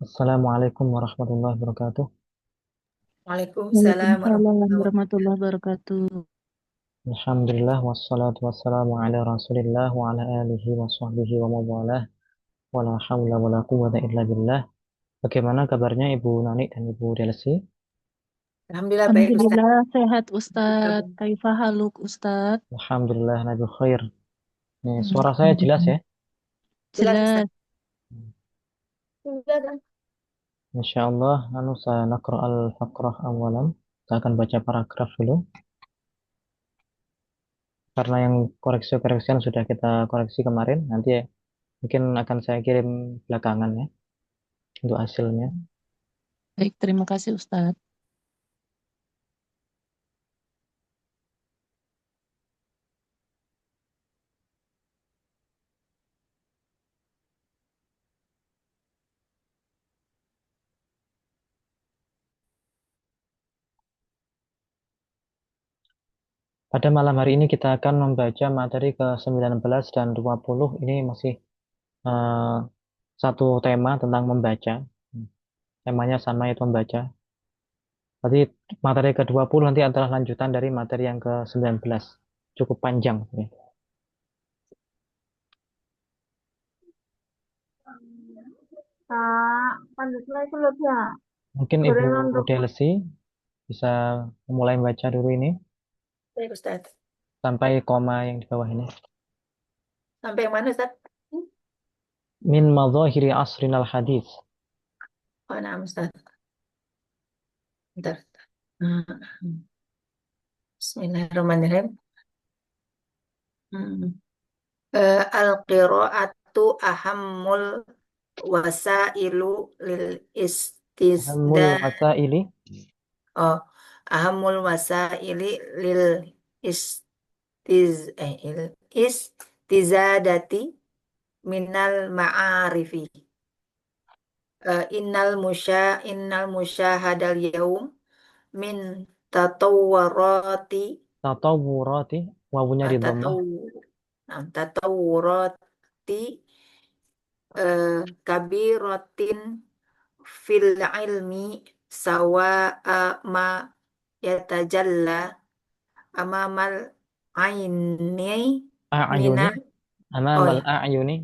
Assalamualaikum warahmatullahi wabarakatuh. Waalaikumsalam Waalaikumsalam warahmatullahi wabarakatuh. warahmatullahi wabarakatuh. Alhamdulillah wassalatu wassalamu ala Rasulillah wa ala alihi wa sahbihi wa mawalah wa la haula wa la quwwata illa billah. Bagaimana kabarnya Ibu Nani dan Ibu Delsi? Alhamdulillah baik Ustaz. Alhamdulillah sehat Ustadz. Kaifah haluk Ustadz? Alhamdulillah nabi khair. Nih, suara saya jelas Alhamdulillah. ya? Jelas Ustaz. Jelas. Jelas. Insyaallah anu saya naqra al-faqrah awalan. Kita akan baca paragraf dulu karena yang koreksi-koreksian sudah kita koreksi kemarin. Nanti ya, mungkin akan saya kirim belakangan ya untuk hasilnya. Baik, terima kasih Ustadz. Pada malam hari ini kita akan membaca materi ke-19 dan 20. Ini masih eh, satu tema tentang membaca. Temanya sama, yaitu membaca. Berarti materi ke-20 nanti adalah lanjutan dari materi yang ke-19. Cukup panjang, ya. Kak, panjatnya itu loh ya. Mungkin Ibu Gorengan untuk Delsi bisa memulai membaca dulu ini baik Ustaz. sampai koma yang di bawah ini. Sampai yang mana Ustaz? Min madzahiri asrinal hadis. Oh, nah Ustaz. Bentar. Hmm. Bismillahirrahmanirrahim. Hmm. Al-qira'atu ahammul wasailu lil Ahamul istisda. wasaili. Oh, ahammul wasaili lil istizadati minal ma'arifi. Innal musyahadal yaum min tatawwarati Tatawurati. Wawunya di dhammah. tataw tatawurati eh, kabiratin fil ilmi sawa'a ma yatajalla amamal aini A'yuni. minal oh Amamal ya a'yuni.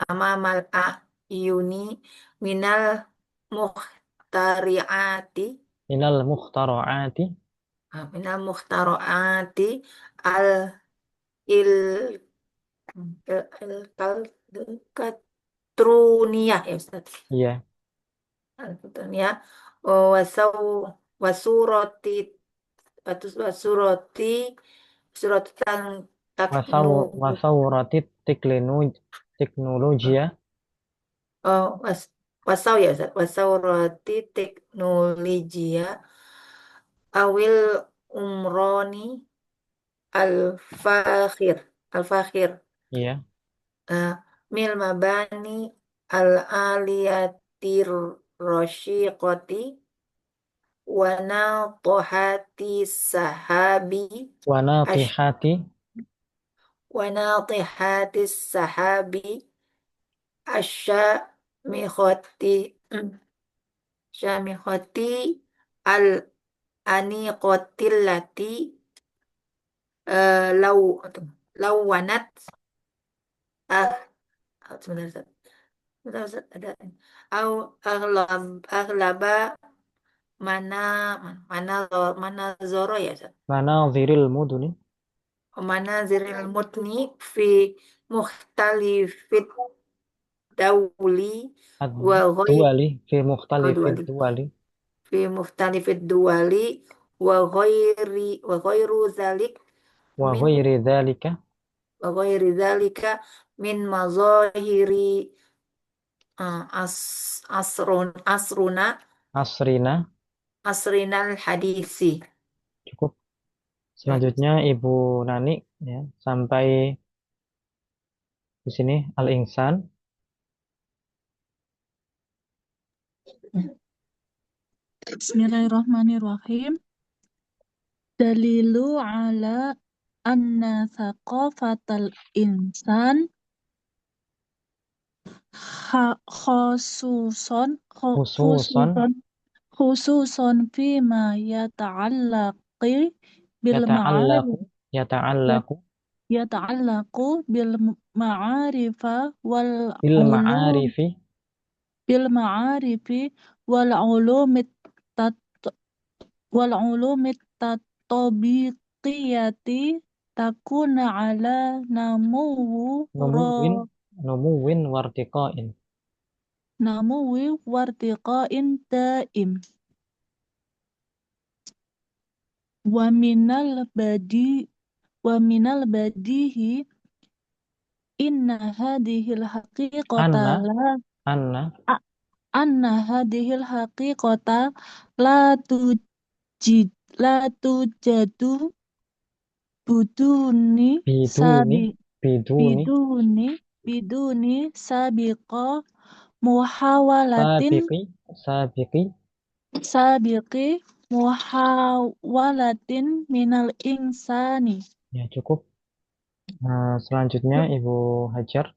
amamal ayuni minal muhtariati Minal mukhtara'ati. minal muhtariati al il katruniyah ya Ustaz. Iya. Al katruniyah wasau wasurati wasurati surati taknu Wasawurati teknologia. oh wasau ya Ustaz. Wasaurati teknologia awil umroni al-fakhir al-fakhir Iya. eh, mil mabani al-aliyatir rosyiqati wa natihati sahabi ash Wanatihati. wa natihati sahabi asyamikhati syamikhati al aniqatillati lau lawanat ah sebentar Ustaz. Sebentar, Ustaz, ada au aghlaba mana mana mana zoro ya Ustaz. Manaziril muduni. Mana ziril mutni fi mukhtalifid dawli wa ghairi Ad-duwali fi mukhtalifid duwali duwali. fi mukhtalifid duwali wa ghairu zalik Wa min ghairi dzalika. wa ghairi zalika min mazahiri asruna Asrina. asrinal hadisi. Cukup. Baik. Selanjutnya Ibu Nani, ya, sampai di sini al-insan. Bismillahirrahmanirrahim. Dalilu ala anna thaqafatal insan khususon khususon khususon fima yata'allaqi bil yata'allaku ma'arif yata'allaku yata'allaqu bil ma'arifa wal bil ulum ma'arifi bil ma'arifi wal ulumit tat wal ulumit tatabiqiyati takuna ala namuwu numuwin numuwin wartiqain. namuwi wartiqain daim wa minal badihi inna hadhil haqiqata Anna la anna a- anna hadhil haqiqata la tujid la tujadu buduni biduni sabi biduni biduni biduni sabiqa muhawalatin sabiqi sabiqi sabiqi muhawalatin minal insani. ya cukup. Selanjutnya Ibu Hajar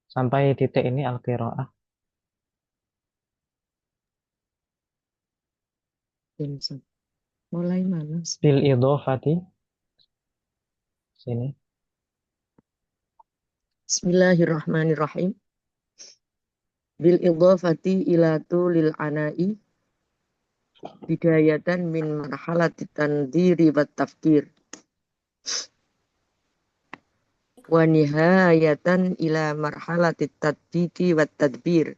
sampai titik ini al-qiraah Mulai mana? bil idhofati sini Bismillahirrahmanirrahim. Bil idhafati ila tulil anai bidayatan min marhalati tandiri wat tafkir wa nihayatan ila marhalati tadbiki wat tadbir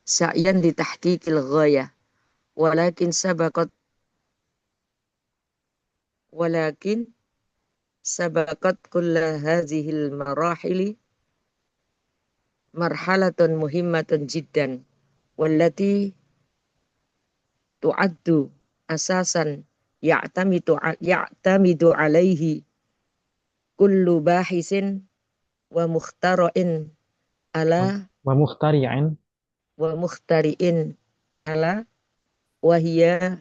sa'yan li tahqiqil ghayah walakin sabaqat kulla hadhil marahili marhalatun muhimmatun jiddan wallati tu'addu asasan ya'tamidu alaihi kullu bahisin wa mukhtara'in ala wa mukhtari'in wa mukhtari'in ala wa hiya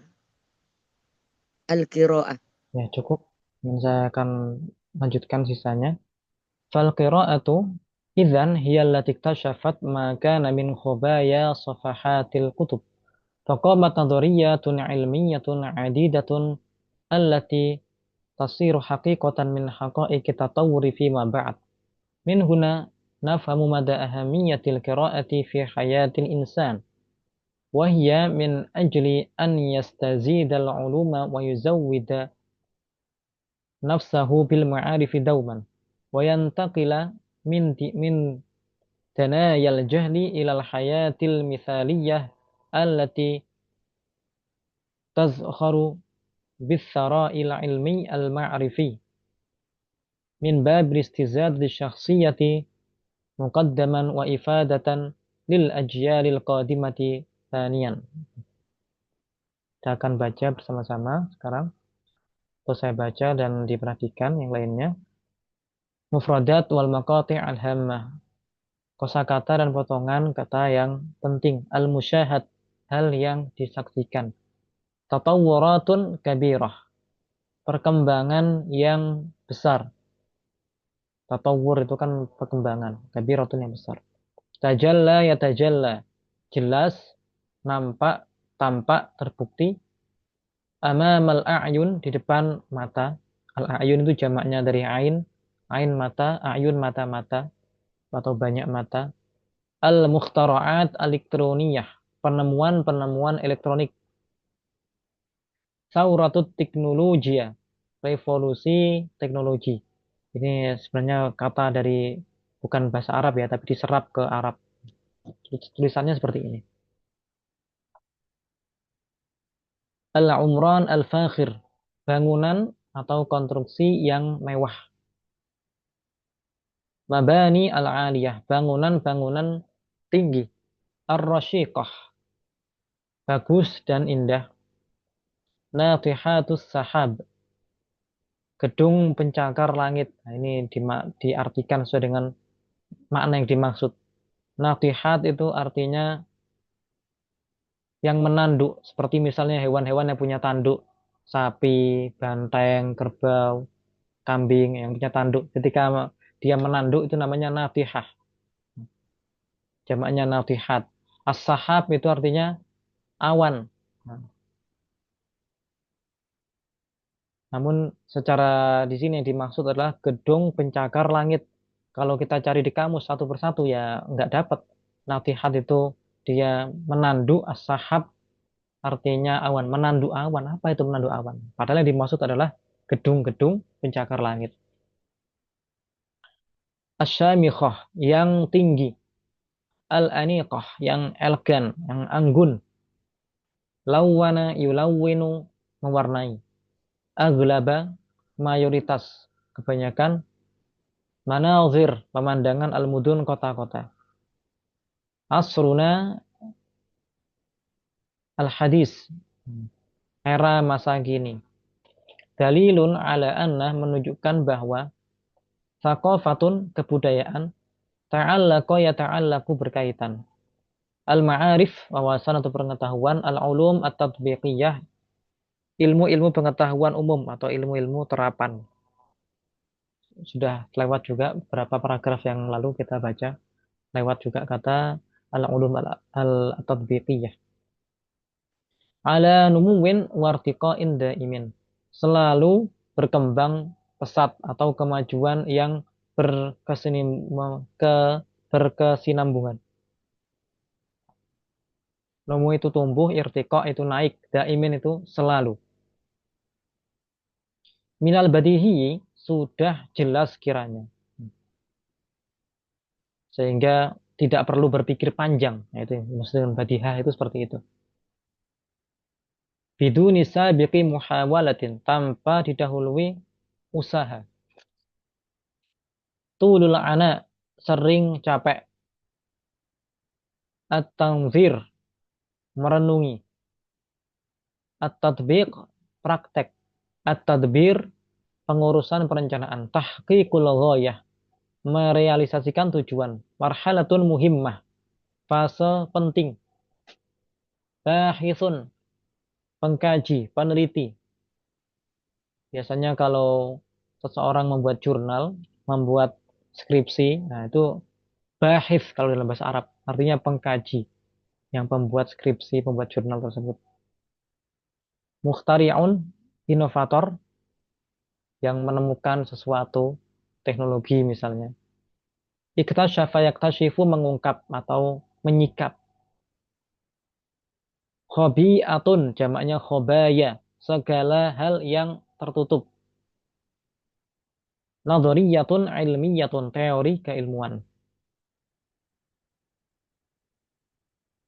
al-qira'ah. ya cukup. Dan saya akan lanjutkan sisanya. Fal qira'atu idzan hiya allati iktashafat ma kana min khubaya safahatil kutub. Faqamat nadhariyatun ilmiyatun adidatun allati tasiru haqiqatan min haqa'iqi tatawwuri fima ba'd. Min huna nafhamu mada ahamiyatil qira'ati fi hayatil insan. Wa hiya min ajli an yastazidal uluma wa yuzawwida nafsahu bil ma'arifi dauman wa yantaqila min tanayal jahli ilal hayatil mithaliyah allati tazkharu bis sara'il ilmi al ma'rifi min bab istizad li syakhsiyati muqaddaman wa ifadatan lil ajyalil qadimati thaniyan. Kita akan baca bersama-sama sekarang. Terus saya baca dan diperhatikan yang lainnya. Mufradat wal maqati' al-hammah. Kosakata dan potongan kata yang penting. Al-musyahad, hal yang disaksikan. Tatawuratun kabirah, perkembangan yang besar. Tatawur itu kan perkembangan. Kabiratun yang besar. Tajalla ya tajalla, jelas, nampak, tampak, terbukti. Amamal a'yun, di depan mata. Al-a'yun itu jamaknya dari ain. Ain mata, a'yun mata-mata atau banyak mata. Al-mukhtara'at elektroniyah, penemuan-penemuan elektronik. Sauratut teknologia, revolusi teknologi. Ini sebenarnya kata dari bukan bahasa Arab ya, tapi diserap ke Arab. Tulisannya seperti ini. Al-umran al-fakhir, bangunan atau konstruksi yang mewah. Mabani al-aliyah, bangunan-bangunan tinggi. Ar-rasyiqah, bagus dan indah. Natihatus sahab, gedung pencakar langit. Nah, ini diartikan sesuai dengan makna yang dimaksud. Natihat itu artinya yang menanduk. Seperti misalnya hewan-hewan yang punya tanduk. Sapi, banteng, kerbau, kambing yang punya tanduk. Ketika dia menanduk itu namanya natihah. jamaknya natihat. As-sahab itu artinya awan. Nah, namun secara di sini yang dimaksud adalah gedung pencakar langit. Kalau kita cari di kamus satu persatu ya nggak dapat. Natihat itu dia menandu, as-sahab artinya awan, menandu awan. Apa itu menandu awan? Padahal yang dimaksud adalah gedung-gedung pencakar langit. Asyamikhah yang tinggi, al-aniqah yang elegan, yang anggun, lawana yulawwinu mewarnai, aglaba mayoritas, kebanyakan, manazir pemandangan al-mudun kota-kota. Asruna al-hadis era masa kini. Dalilun ala anna menunjukkan bahwa thaqafatun kebudayaan ta'allaqa ya ta'allaku berkaitan. Al-ma'arif wawasan atau pengetahuan, al-ulum at-tatbiqiyah ilmu-ilmu pengetahuan umum atau ilmu-ilmu terapan. Sudah lewat juga beberapa paragraf yang lalu kita baca, lewat juga kata al-ulum al-tatbiqiyah. Ala numuwin wartiqain daimin. Selalu berkembang pesat atau kemajuan yang berkesinambungan. Numu itu tumbuh, irtiqa itu naik, daimin itu selalu. Minal badihi sudah jelas kiranya. Sehingga tidak perlu berpikir panjang. Nah, itu maksudnya badihah itu seperti itu. Biduni sabiqi muhawalatin, tanpa didahului usaha. Tulul ana, sering capek. At-tanzir, merenungi. At-tadbiq, praktek. At-tadbir, pengurusan perencanaan. Tahqiqul ghayah, merealisasikan tujuan. Marhalatun muhimmah, fase penting. Bahithun, pengkaji, peneliti. Biasanya kalau seseorang membuat jurnal, membuat skripsi, nah itu bahith kalau dalam bahasa Arab, artinya pengkaji yang membuat skripsi, membuat jurnal tersebut. Mukhtari'un, inovator yang menemukan sesuatu, teknologi misalnya. Iktasyafa yaktasyifu, mengungkap atau menyikap. Khobi'atun, jamaknya khobaya, segala hal yang tertutup. Nadhariyatun ilmiyatun, teori keilmuan.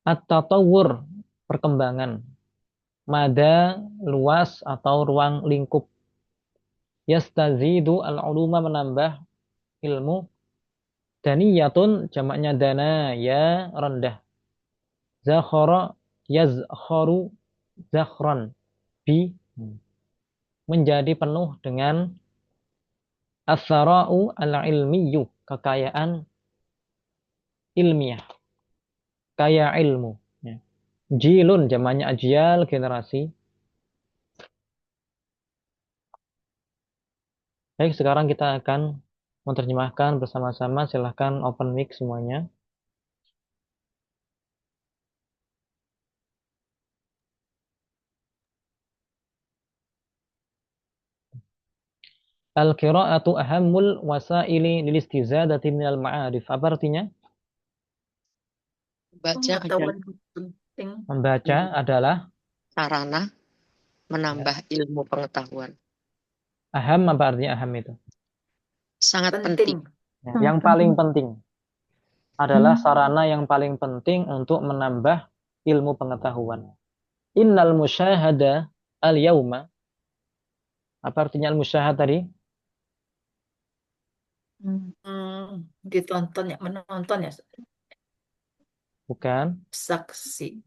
At-tatawur, perkembangan. Mada, luas atau ruang lingkup. Yastazidu al-uluma, menambah ilmu. Daniyatun, jamaknya dana, ya rendah. Zakhara, yazkharu, zakhran. Bi, menjadi penuh dengan as-sara'u al-ilmiyu, kekayaan ilmiah. Kaya ilmu. Ya. Jilun, jamaknya ajyal, generasi. Baik, sekarang kita akan menerjemahkan bersama-sama. Silahkan open mic semuanya. Al-qira'atu ahammul wasaili lil istizadati minal ma'arif. Apa artinya? Baca adalah Pengetahuan penting. Membaca adalah sarana ya, menambah ilmu pengetahuan. aham. Apa artinya aham itu? Sangat penting. Penting. Ya, yang paling penting adalah sarana yang paling penting untuk menambah ilmu pengetahuan. Innal musyahada al-yauma. Apa artinya al-musyahad tadi? Ditonton ya, menonton ya, Bukan. saksi,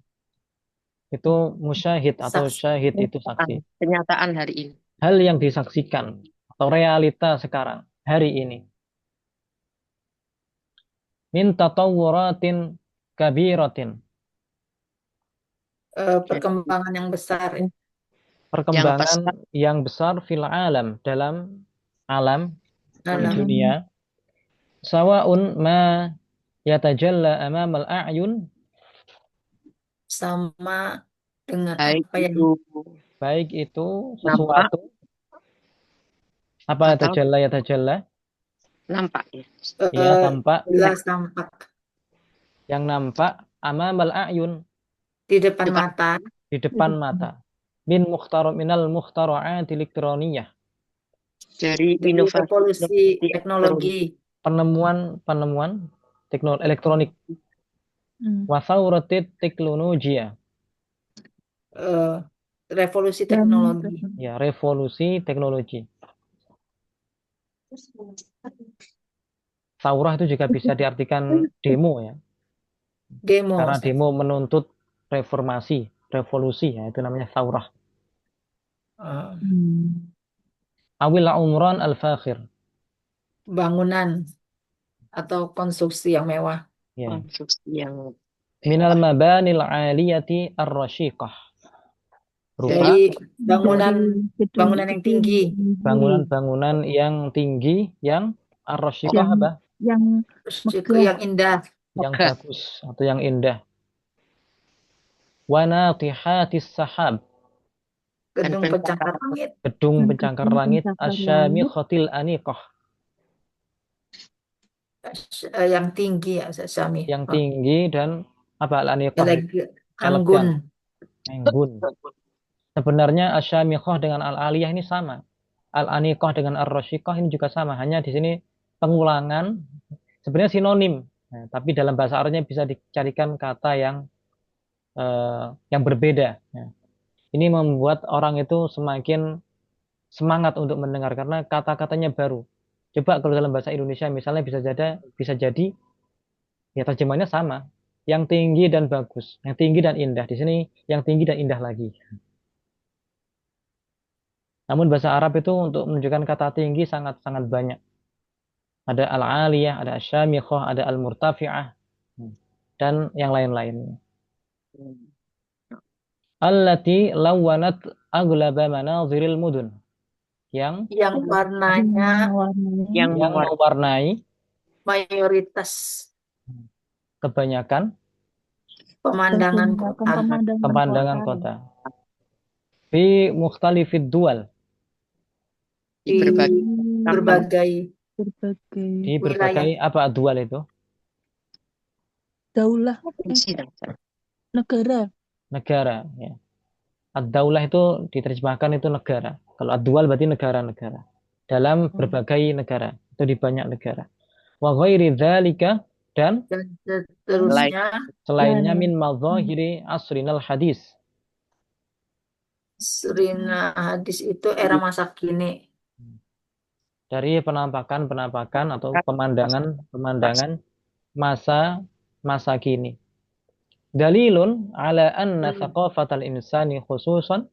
Itu musyahid atau saksi. syahid itu saksi. Kenyataan hari ini. Hal yang disaksikan atau realita sekarang, hari ini. Min tatawwuratin kabiratin. Perkembangan yang besar ya. Perkembangan yang besar fil alam, dalam alam, di Dalam dunia. Sawaun ma Yatajalla amamal a'yun, sama dengan Baik apa yang itu baik itu nampak sesuatu. Apa atau yatajalla? Yatajalla? nampak ya. Ya, eh, tampak. jelas tampak Yang nampak amamal a'yun, di depan Depan mata di depan mata. Minal mukhtara'at elektroniyah. dari dari inovasi revolusi elektronik. teknologi, Penemuan teknologi elektronik. Wa thawratit teknologia. eh, revolusi Dan teknologi. Ya, revolusi teknologi. Saurah itu juga bisa diartikan demo ya. Demo, Karena Ustaz. demo menuntut reformasi, revolusi ya, itu namanya saurah. Eh, Awil umran al-fakhir. bangunan atau konstruksi yang mewah. Ya. Konstruksi yang Minal mabanil aliyati ar-rasyiqah. Berupa Dari dari bangunan gedung-gedung yang tinggi, tinggi bangunan-bangunan yang tinggi, yang ar-rasyiqah yang apa? yang terus juga megah, yang indah, Yang megah, bagus atau yang indah. Wa natihatis sahab. dan gedung pencakar pencakar langit, Gedung dan pencakar gedung langit pencakar langit asyamikhatil aniqah. yang tinggi ya, Ustaz Syami. Yang tinggi dan apa al-aniqah? Anggun. Elegan, anggun. Sebenarnya asyamikhah dengan al-aliyah ini sama. Al-aniqah dengan ar-rasyiqah ini juga sama. Hanya di sini pengulangan sebenarnya sinonim. Nah, tapi dalam bahasa Arabnya bisa dicarikan kata yang berbeda. Nah, ini membuat orang itu semakin semangat untuk mendengar karena kata-katanya baru. Coba kalau dalam bahasa Indonesia misalnya bisa jadi ya terjemahnya sama. Yang tinggi dan bagus, yang tinggi dan indah. Di sini yang tinggi dan indah lagi. Namun bahasa Arab itu untuk menunjukkan kata tinggi sangat-sangat banyak. Ada al-aliyah, ada asyamikhah, ada al-murtafi'ah, dan yang lain-lain. Allati lawanat aglaba manaziril mudun. Yang Warnanya yang mewarnai mayoritas kebanyakan pemandangan kota pemandangan kota. Fi mukhtalifid dual. di di berbagai berbagai Di wilayah. berbagai apa dual itu? daulah provinsi negara. Negara. Ya. Ad-daulah itu diterjemahkan itu negara. Kalau ad-dual berarti negara-negara. Dalam berbagai negara. Itu di banyak negara. Wa ghairi dzalika dan Dan lain seterusnya selainnya Dan min madzahiri asrinal hadis. Serina hadis itu era masa kini. Dari penampakan-penampakan atau pemandangan-pemandangan masa kini. Dalilun ala anna thaqafatal insani khususan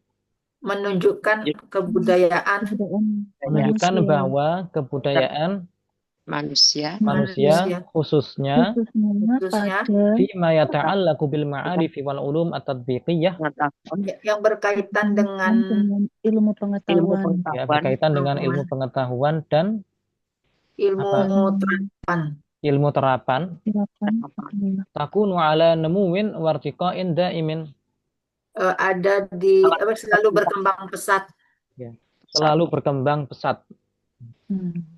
Menunjukkan kebudayaan kebudayaan menunjukkan manusia, bahwa kebudayaan manusia manusia khususnya khususnya pada fima yata'allaqu bil ma'arifi wal ulum at-tatbiqiyah pengetahuan yang berkaitan dengan dengan ilmu ilmu pengetahuan ya pengetahuan berkaitan dengan ilmu pengetahuan dan ilmu apa terapan. ilmu terapan silakan takunu ala nemuwin wartiqain daimin Ada di selalu berkembang pesat. ya selalu berkembang pesat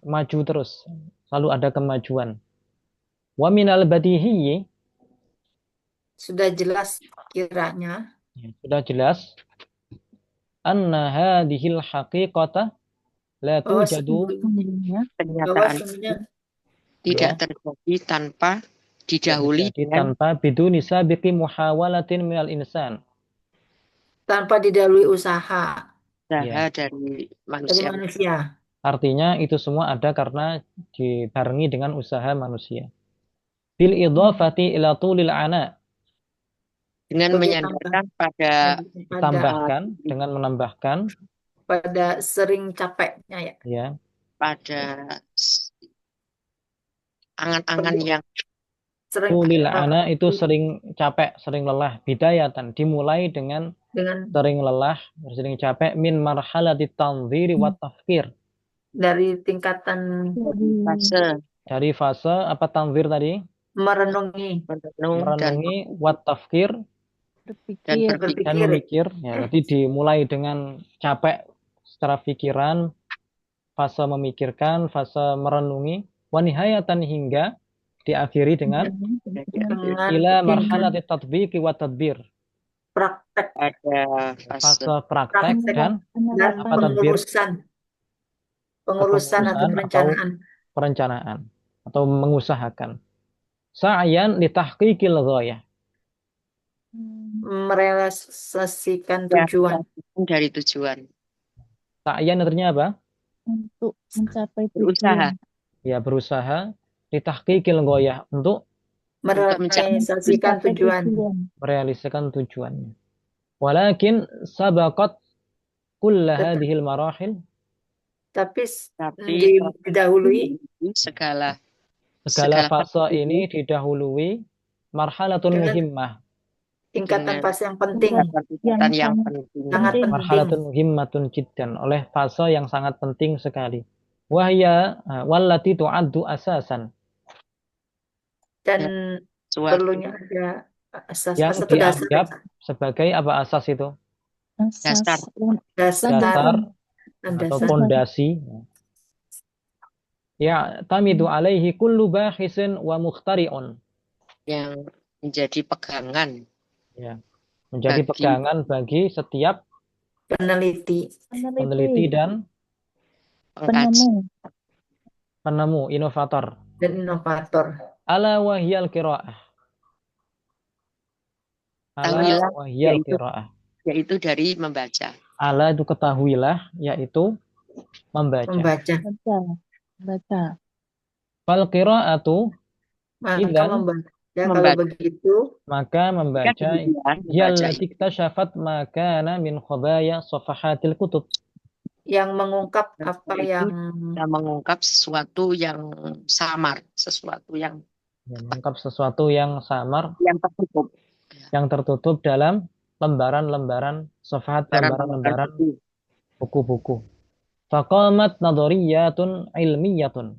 maju terus selalu ada kemajuan wa minal badihiyyi Sudah jelas kiranya ya, sudah jelas anna hadhil haqiqata la bahwa tujadu kenyataan sesungguhnya tidak ya, terjadi tanpa tidak didahului terjadi dengan tanpa biduni sabiqi muhawalatin minal insan tanpa didahului usaha usaha ya dari dari manusia. manusia. artinya itu semua ada karena dibarengi dengan usaha manusia bil idhafati ila tulil ana Dengan Sebagai menyandarkan pada tambahkan dengan menambahkan pada sering capeknya ya. ya pada angan-angan yang Sering tulil ana itu sering capek sering lelah bidayatan dimulai dengan dengan sering lelah sering capek min marhalati tanziri wa tafkir dari tingkatan fase dari fase apa tanzir tadi merenungi, merenung dan merenungi, wat tafkir, dan Berpikir. berpikir. dan berpikir. memikir. Ya, berarti dimulai dengan capek secara pikiran, fase memikirkan, fase merenungi, wanihayatan hingga diakhiri dengan Dengan ila dengan marhalati tatbiqi wa tadbir. praktek Ada fase Fase praktek praktek dan dan apa tadbir? pengurusan atau Kepengurusan atau perencanaan. perencanaan atau mengusahakan. Sa'yan li tahqiqil ghayah. Merealisasikan ya tujuan. dari tujuan. Sa'yan artinya apa? Untuk mencapai Berusaha tujuan. Ya, berusaha li tahqiqil ghayah untuk untuk mencapai Merealisasikan Mencapai tujuan. tujuan. merealisasikan tujuannya. Walakin sabaqat kulla Tet- hadhil marahil, Tapi tapi didahului segala segala fase fase ini ini didahului marhalatun dengan muhimmah. tingkatan dengan fase yang penting, tingkatan yang sangat penting. sangat penting. penting. Marhalatun muhimmatun jiddan, oleh fase yang sangat penting sekali. Wahya wallati tu'addu asasan, Dan Ya, suatu perlunya ada yang satu dasar, dianggap sebagai apa asas itu? dasar Asas dasar Dasar dan atau dasar pondasi. Ya, tamidu alaihi kullu bahisin wa mukhtari'un. yang menjadi pegangan Ya, menjadi bagi pegangan bagi setiap peneliti peneliti dan pengkaji. penemu. penemu, inovator. dan inovator. Ala wahyal qiraah. Ala Tahuilah wahyal yaitu qiraah. dari membaca. Ala itu ketahuilah, yaitu membaca. Membaca. Baca. Fal qiraatu Maka idzan, membaca. Kalau Membaca. begitu, maka Jika membaca kemudian membaca yallati iktasyafat ma kana min khabaya safahatil kutub. yang mengungkap apa itu yang kita mengungkap sesuatu yang samar, sesuatu yang Ya, mengungkap sesuatu yang samar, tertutup, yang tertutup dalam lembaran-lembaran safahat, barang-barang lembaran-lembaran itu. buku-buku. Faqamat nadoriyatun ilmiyatun.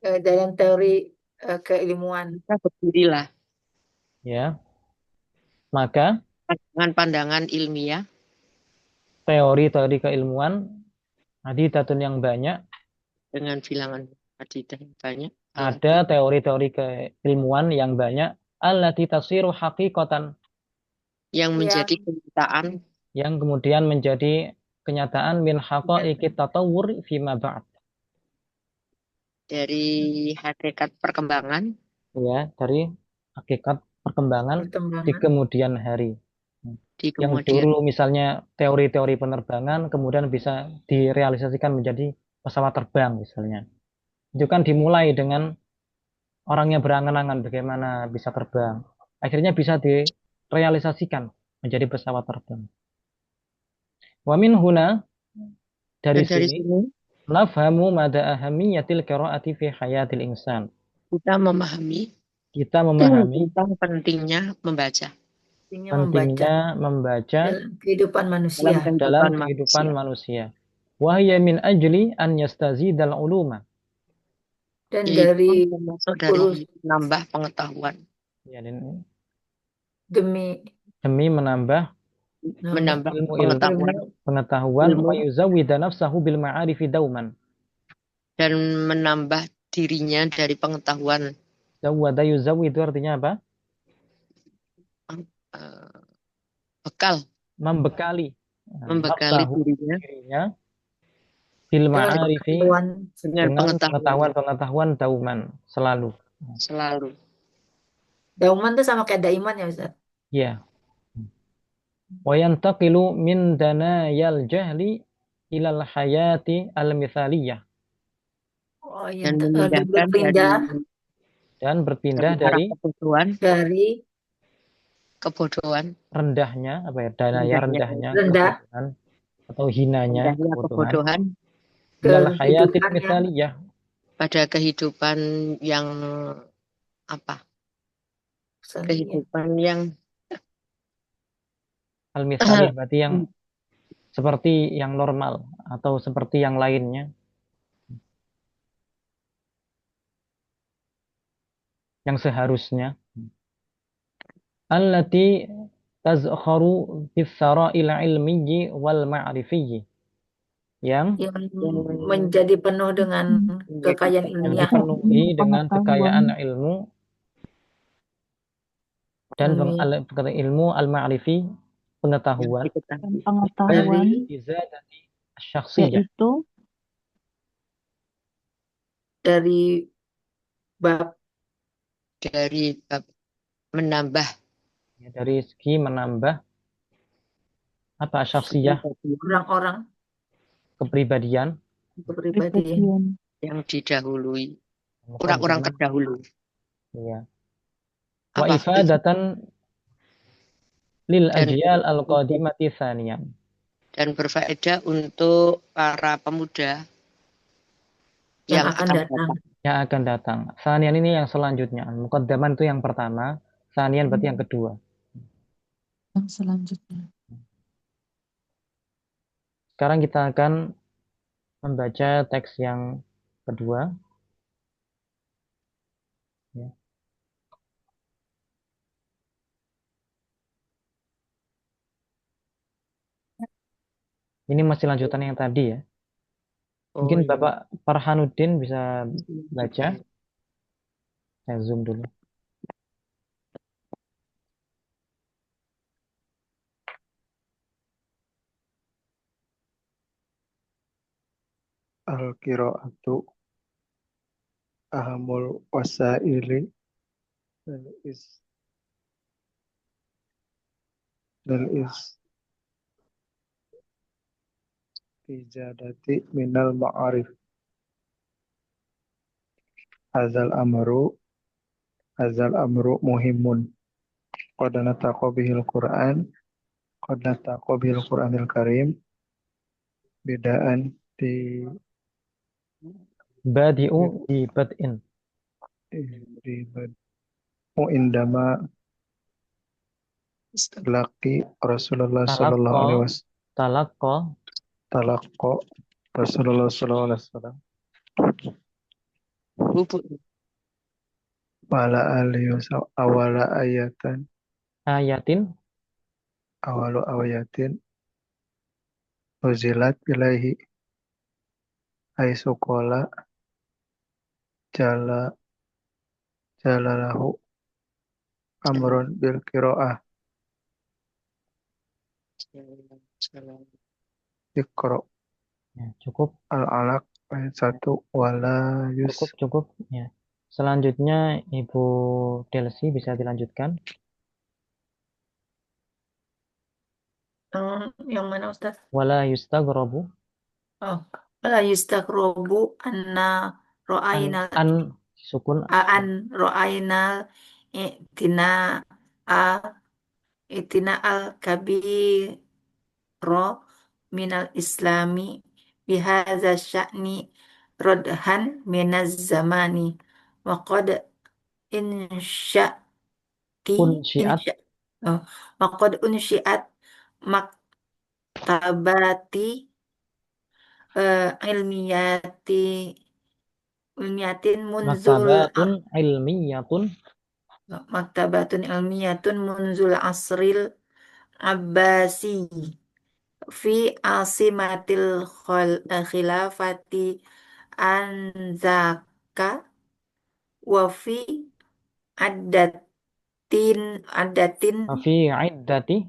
dalam teori keilmuan. Kita berdirilah Ya, maka dengan pandangan ilmiah teori-teori keilmuan adidatun yang banyak, dengan bilangan adidah yang banyak. ada teori-teori keilmuan yang banyak, allati tasiru haqiqatan, Yang menjadi Yang kenyataan yang kemudian menjadi kenyataan min haqaiqit tatawwur fima ba'd. dari hakikat perkembangan Ya, dari hakikat perkembangan di perkembangan kemudian hari. di Yang kemudian dulu misalnya teori-teori penerbangan kemudian bisa direalisasikan menjadi pesawat terbang misalnya. Itu kan dimulai dengan orangnya berangan-angan bagaimana bisa terbang. Akhirnya bisa direalisasikan menjadi pesawat terbang. Wa min huna, dan dari dari sini sini nafhamu mada ahamiyatil qiraati fi hayatil insan. kita memahami Kita memahami tentang pentingnya membaca pentingnya membaca pentingnya membaca dalam kehidupan dalam manusia dalam kehidupan kehidupan manusia manusia. Wa hiya min ajli an yastazidal uluma. dan yaitu dari termasuk urus dari menambah pengetahuan, Ya, dan demi demi menambah menambah ilmu-ilmu pengetahuan pengetahuan ilmu wa yuzawwida nafsahu bil ma'arifi dauman. dan menambah dirinya dari pengetahuan Zawwada yuzawwidu artinya apa? eh, bekal, Membekali membekali nafsahu, dirinya dirinya bil dengan ma'arifi, pengetahuan dengan dengan pengetahuan pengetahuan-pengetahuan dauman, selalu. selalu. dauman itu sama kayak daiman ya Ustaz. Ya. Wa yantaqilu min danayal jahli ilal hayati al-mithaliyah, Oh iya, Dan memindahkan dari dan berpindah arah dari dari kebodohan, rendahnya apa ya, danaya rendahnya rendah kebodohan atau hinanya rendahnya kebodohan kebodohan ke ilal hayatil kehidupan yang mithaliyah. pada kehidupan yang apa? misalnya Kehidupan yang Al-mithaliyah berarti yang seperti yang normal atau seperti yang lainnya. yang seharusnya. Allati tazkharu bis-sara'il ilmiyyi wal ma'rifiyyi, yang Yang menjadi penuh dengan kekayaan ilmiah dipenuhi dengan Pengetahuan kekayaan ilmu dan ilmiah ilmu al-ma'rifi, yang pengetahuan, dan diketahui pengetahuan dari izadati syakhsiyah, yaitu dari bab dari bab menambah ya, dari segi menambah apa syakhsiyah, kepribadian orang-orang kepribadian, kepribadian pribadian yang didahului, orang-orang muqaddamah, terdahulu. ya. Wa Apa itu? ifadatan lil Dan ajyal al-qadimati thaniyan, dan berfaedah untuk para pemuda yang yang akan akan datang. datang. yang akan datang. Thaniyan ini yang selanjutnya. Muqaddaman itu yang pertama, thaniyan berarti yang kedua. yang selanjutnya. Sekarang kita akan membaca teks yang kedua. Ya. Ini masih lanjutan yang tadi ya. Oh Mungkin iya, Bapak Farhanuddin bisa baca. lanjutan. Saya zoom dulu. Al-qiraatu ahamul wasaili dan is dan istijadati minal ma'arif hazal amru muhimun qad nataqa bihil Qur'an qad nataqa bihil Qur'anil Karim bidaan di Badi'u di bad'in. di indama laki Rasulullah sallallahu Talaqqa, alaihi wasallam talaqqa, talaqqa Rasulullah sallallahu alaihi wasallam Bubuk. wala alihi awala ayatan ayatin, awalu ayatin uzilat ilaihi aisukola jala jalalahu amrun bil kiroah ikro ya, cukup, al alaq ayat 1 wala yus cukup, ya. Selanjutnya Ibu Delsi bisa dilanjutkan. Yang mana Ustaz? Wala yustaghrabu, Oh, la yustakrobu anna ro'ainal an sukun, an ro'ainal itina a itina al kabiro minal islami bihadza sya'ni rodhan minaz zamani wa qad insya'ti unsyiat, insya oh, wa qad unsyiat maktabati ilmiyati ilmiyatin munzul maktabatun ilmiyatun, maktabatun ilmiyatun munzul asril abbasi fi asimatil khilafati anzaka wa fi adatin adatin fi iddati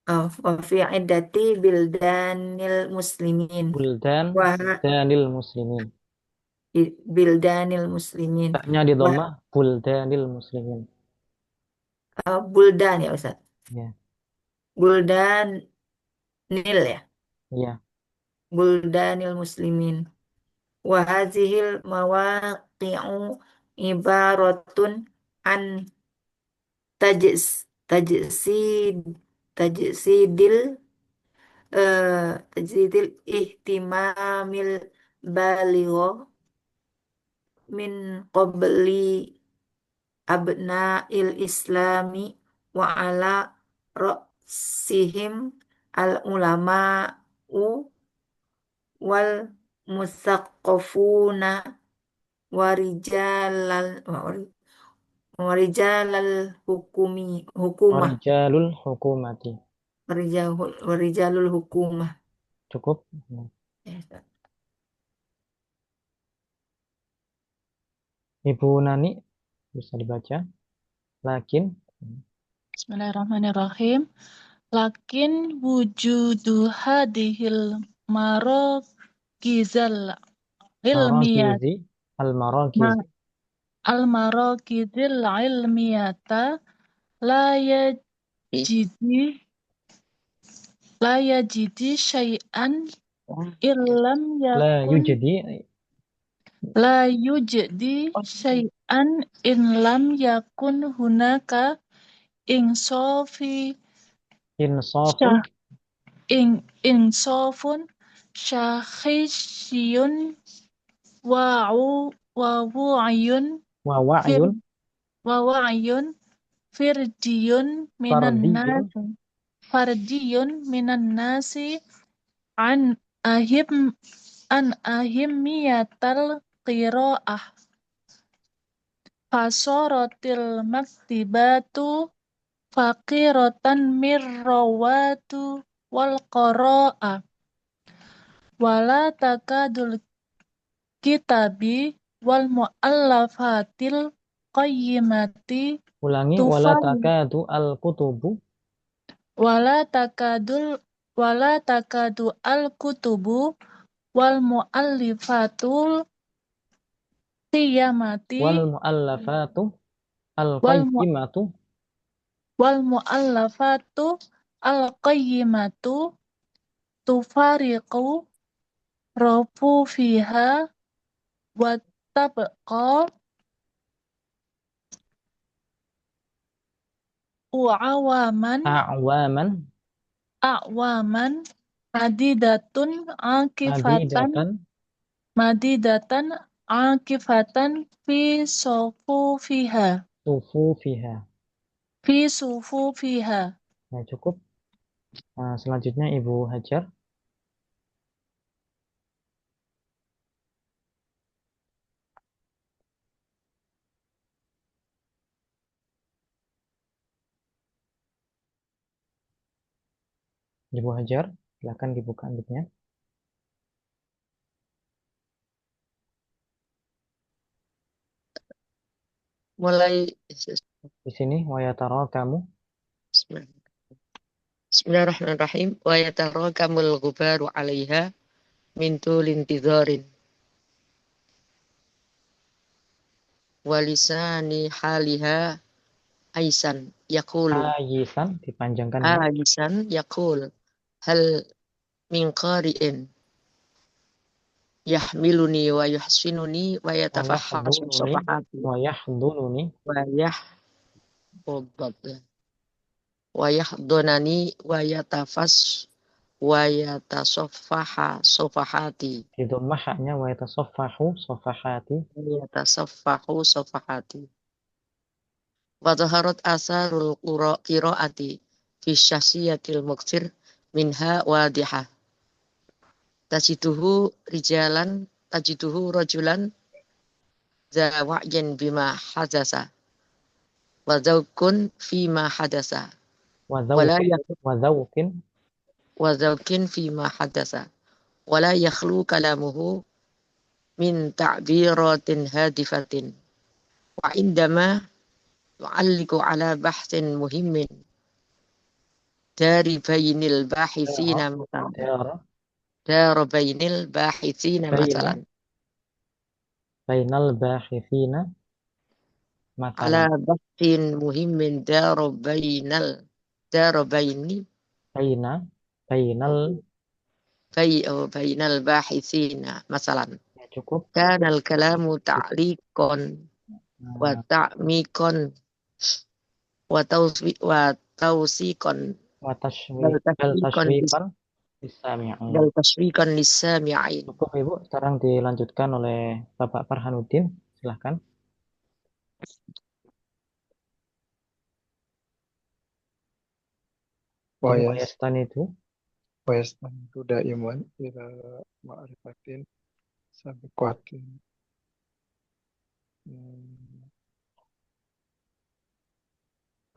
wa fi idati bildanil muslimin buldan, wa buldanil muslimin. bildanil muslimin Taknya di wa dhammah buldanil muslimin. buldan ya Ustaz. Ya, Buldan nil ya. iya. Buldanil muslimin. Wa hazihil mawaqi'u ibaratun an tajs tajsid tajsidil tajsidil ihtimamil baligho min qabli abna'il islami wa ala ra'sihim al ulama'u wal musaqqafuna wa warijalal hukumah. Warijalul hukumati. Warijalul hukumah. Cukup. Ya, Ibu Nani bisa dibaca. Lakin Bismillahirrahmanirrahim. Lakin wujudu hadhil marokizal ilmiyat marakizi al-marakizi al marokizil ilmiyata la yajidi la yajidi syai'an illam la yakun yujadi la yujdi syai'an in lam yakun hunaka insofi insafun syah in insofun syahishiyun wa wu'yun wa fir wa'yun wa wa'yun firdiyun minan fardiyun nas fardiyun minan nasi an ahim an ahimmiyatal qiraah fasorotil maktibatu faqiratan mirrawatu wal qara'a wala takadul kitabi wal mu'allafatil qayyimati ulangi wala tufal takadu al-kutubu wala takadul wala takadu al kutubu wal mu'allifatul qiyamati wal mu'allafatu wal mu, al-qayyimatu wal mu'allafatu al qayyimatu tufariqu rafu fiha wa tabqa awaman a'waman awaman madidatun akifatan madidatan madidatan akifatan sufufiha. fi sufufiha. Nah, cukup. Nah, selanjutnya Ibu Hajar. Ibu Hajar, silakan dibuka mic-nya. Mulai Di sini wayatara kamu Bismillahirrahmanirrahim. Wa yatarakamul ghubaru 'alaiha min tulin tidharin wa lisani haliha aisan yaqulu ayisan dipanjangkan ya. aisan yaqul hal min qari'in yahmiluni wa yuhsinuni wa yatafahhasu Wayahdununi safahati wayahdununi wa wa yahdunani wa yatafas wa yatasaffaha safahati di dhammah haknya wa yatasaffahu safahati wa yatasaffahu safahati wa dhaharat asarul qiraati fi syasiyatil muqtir minha wadihah tajiduhu rajulan za wa'yan bima hadasa wa zawkun fima hadasa wa wala zawkin fima hadasa wala yakhlu kalamuhu min ta'biratin hadifatin wa indama yu'alliqu ala bahthin muhimmin dari bainil bahithina masalan dari bainil bahithina masalan bainal bahithina ala matalan bahthin muhimmin dari bainal bainal bahithina masalan ya cukup. kanal kalamu ta'liqan wa Nah, ta'miqan wa tawsiqan wa bal tashwiqan lisami'in. lisami'in. Cukup Ibu, sekarang dilanjutkan oleh Bapak Farhanuddin, silahkan. Ini wayastan itu Wayastanidu daiman ila ma'rifatin sabiqatin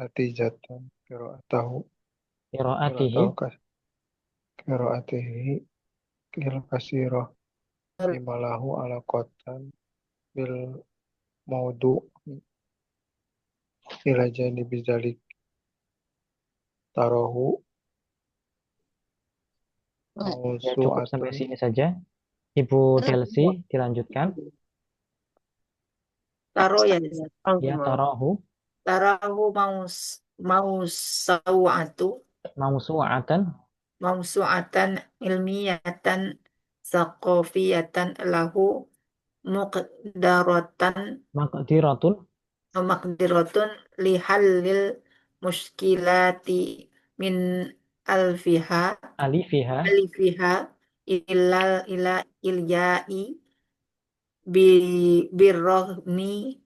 natijatan qiraatahu Qiraatihi qiraatihi il kasirah imalahu alaqatan bil maudu ila janibi zalik tarahu ya cukup sampai mausu'atun sini saja. Ibu Delsi dilanjutkan. Taro ya. Ya, tarahu Tarahu mausawatu mausu'atan mausu'atan ilmiyatan saqafiyatan lahu muqdaratan maqdiratun maqdiratun lihallil muskilati min alfiha alifiha alifiha ila ilyai birrohmi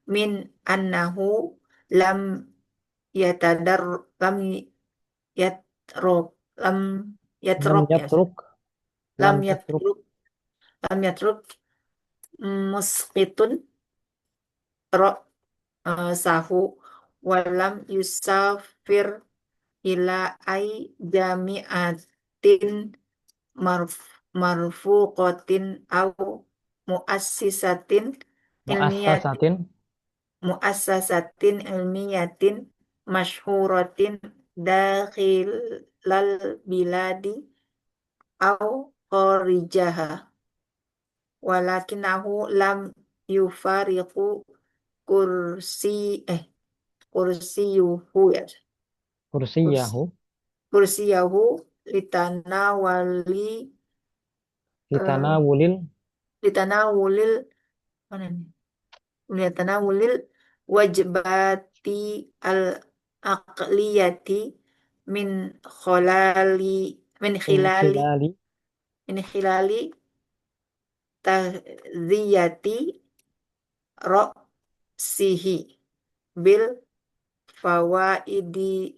min annahu lam lam yatruk lam lam yatruk ya yatruk lam lam yatruk yatruk lam yatruk musqitun ro sahu walam yusafir ila ai jami'atin marfuqatin au muassisatin ilmiyatin muassasatin muassasatin ilmiyatin masyhuratin dakhilal biladi au kharijaha walakinahu lam yufariqu kursi kursiyuhu ya kursi kursiyahu kursiyahu litanawali eh, litanawulil litanawulil mana nih litanawulil wajibati al aqliyati min kholali min min khilali khilali min khilali taziyati ra'sihi bil fawaidi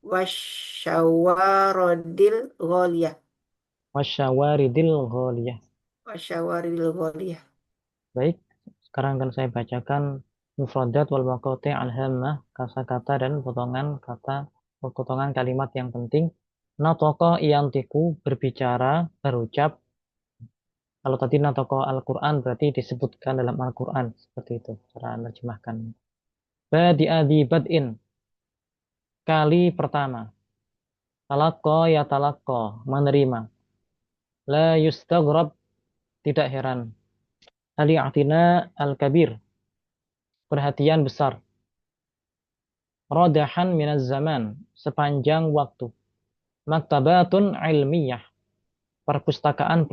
wasyawarodil ghaliyah wasyawaridil ghaliyah. wasyawaridil ghaliyah. Baik, sekarang akan saya bacakan mufradat wal maqati' al-hammah, kata-kata dan potongan kalimat yang penting. Natoko yantiku, berbicara, berucap. Kalau tadi natoko Al-Quran berarti disebutkan dalam Al-Quran. Seperti itu cara menerjemahkan. Badi'adhi bad'in, kali pertama. Talakko ya talakko, menerima. La yustaghrab, tidak heran. Ali'atina al-kabir, perhatian besar. Rodahan minaz zaman, sepanjang waktu. Maktabatun ilmiyah, perpustakaan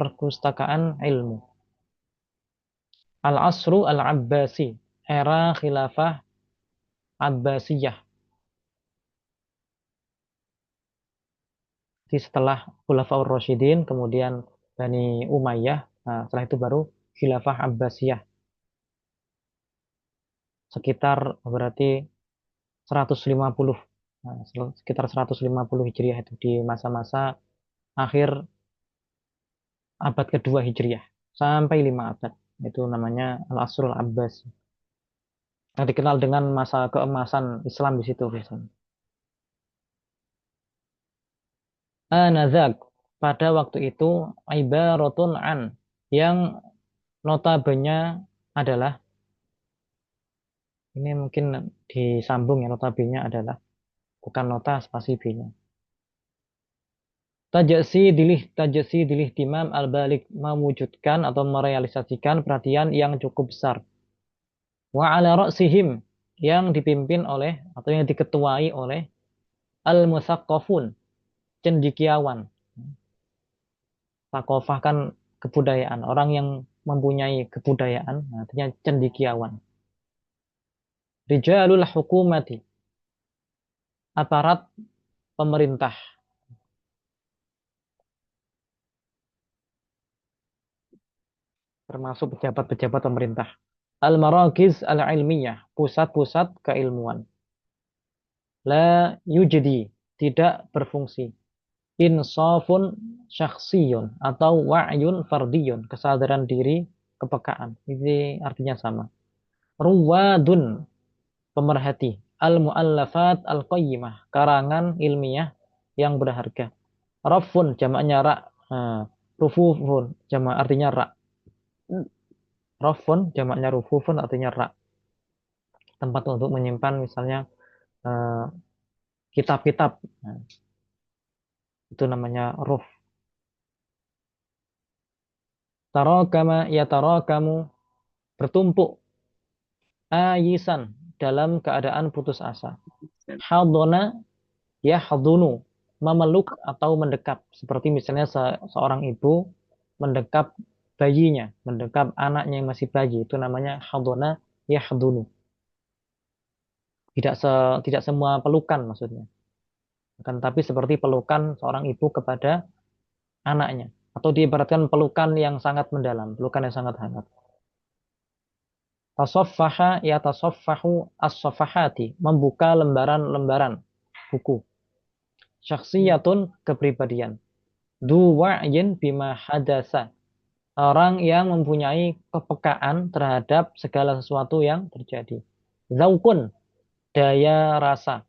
ilmu. Al-asru al-abbasi, era khilafah Abbasiyah. Jadi setelah Khulafaur Rasyidin, kemudian Bani Umayyah, nah, setelah itu baru khilafah Abbasiyah. Sekitar berarti 150, nah, sekitar 150 Hijriah itu di masa-masa akhir abad kedua Hijriah sampai 5 abad. Itu namanya Al-Asrul Abbas. Yang dikenal dengan masa keemasan Islam di situ biasanya. Anadzak, pada waktu itu ibaratun an, yang notabene adalah, ini mungkin disambung ya, notabene adalah bukan nota spasi B-nya. Tajasi dilih timam al-balik, mewujudkan atau merealisasikan perhatian yang cukup besar. Wa ala ra'sihim, yang dipimpin oleh atau yang diketuai oleh al-musaqqafun, cendekiawan. Sakofah kan kebudayaan, orang yang mempunyai kebudayaan, artinya cendekiawan. Rijalul hukumati, aparat pemerintah. Termasuk pejabat-pejabat pemerintah. Al-marakiz al-ilmiyah, pusat-pusat keilmuan. La yujdi, tidak berfungsi. Insafun syakhsiyun, atau wa'yun fardiyun, kesadaran diri, kepekaan. Ini artinya sama. Ruwadun, pemerhati. Al-Mu'allafat Al-Qayyimah, karangan ilmiah yang berharga. Rafun jamaknya ra. Rufufun jamak artinya ra. Rafun jamaknya rufufun artinya ra. Tempat untuk menyimpan misalnya kitab-kitab. Itu namanya ruf. Tarakama ya tarakamu, bertumpuk. Ayisan, dalam keadaan putus asa. Hadona ya hadunu, memeluk atau mendekap. Seperti misalnya seorang ibu mendekap bayinya, mendekap anaknya yang masih bayi. Itu namanya hadona ya hadunu. Tidak semua pelukan maksudnya. Akan tapi seperti pelukan seorang ibu kepada anaknya. Atau diibaratkan pelukan yang sangat mendalam, pelukan yang sangat hangat. Tasaffaha ya tasaffahu as-safahati, membuka lembaran-lembaran buku. Syakhsiyatun, kepribadian. Du wa'yin bima hadasa, orang yang mempunyai kepekaan terhadap segala sesuatu yang terjadi. Zaukun, daya rasa.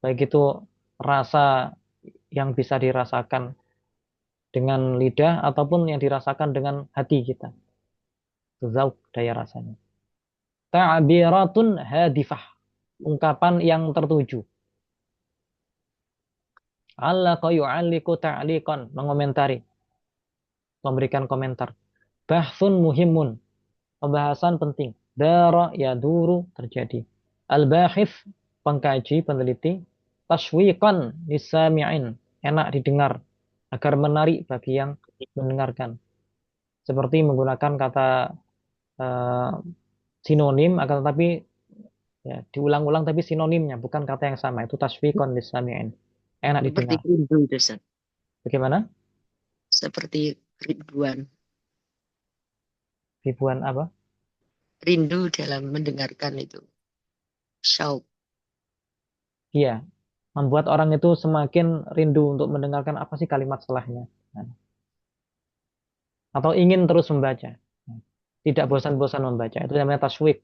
Baik itu rasa yang bisa dirasakan dengan lidah ataupun yang dirasakan dengan hati kita. Zauk, daya rasanya. Ta'biratun hadifah, ungkapan yang tertuju. Allaqa yu'alliqu ta'liqan, mengomentari, memberikan komentar. Bahsun muhimun, pembahasan penting. Dara yaduru, terjadi. Al-bahith, pengkaji, peneliti. Tashwiqan lisami'in, enak didengar, agar menarik bagi yang mendengarkan. Seperti menggunakan kata sinonim, akan tetapi ya, diulang-ulang tapi sinonimnya, bukan kata yang sama. Itu tashwiqan lisami'in, enak Seperti didengar. rindu itu, Ustaz. Bagaimana? Seperti rinduan. Ribuan apa? Rindu dalam mendengarkan itu. Syauq. Iya, membuat orang itu semakin rindu untuk mendengarkan apa sih kalimat setelahnya. Atau ingin terus membaca. Tidak bosan-bosan membaca. Itu namanya taswik.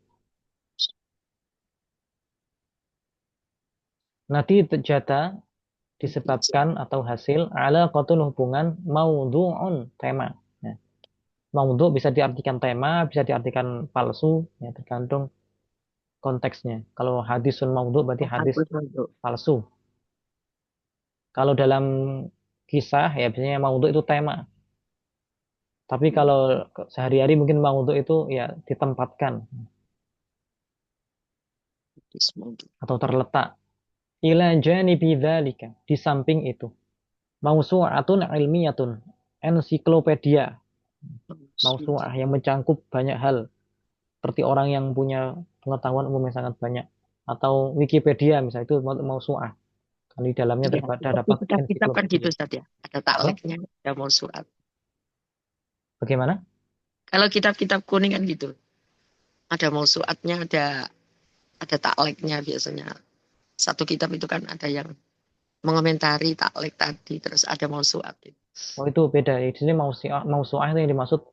Nanti jata disebabkan atau hasil ala qatun, hubungan maudhu'un, tema. Ya. Maudhu' bisa diartikan tema, bisa diartikan palsu, ya, tergantung konteksnya. Kalau hadisun maudhu' berarti hadis palsu. Kalau dalam kisah ya biasanya maudhu' itu tema. Tapi kalau sehari-hari mungkin maudhu' itu ya ditempatkan atau terletak. Ila janibi dzalika, di samping itu. Mausu'atun ilmiyatun, ensiklopedia. Mausu'ah yang mencangkup banyak hal. Seperti orang yang punya pengetahuan umum yang sangat banyak. Atau Wikipedia misalnya, itu mausu'ah. Kan di dalamnya terdapat Kitab-kitab kan gitu, ensiklopedia. Ustaz ya. Ada takleknya, ada mausu'at. Bagaimana? Kalau kitab-kitab kuning kan gitu. Ada mausu'atnya, ada takleknya biasanya. Satu kitab itu kan ada yang mengomentari taklek tadi, terus ada mausu'at. Oh itu beda. Di sini mausu'ah itu yang dimaksud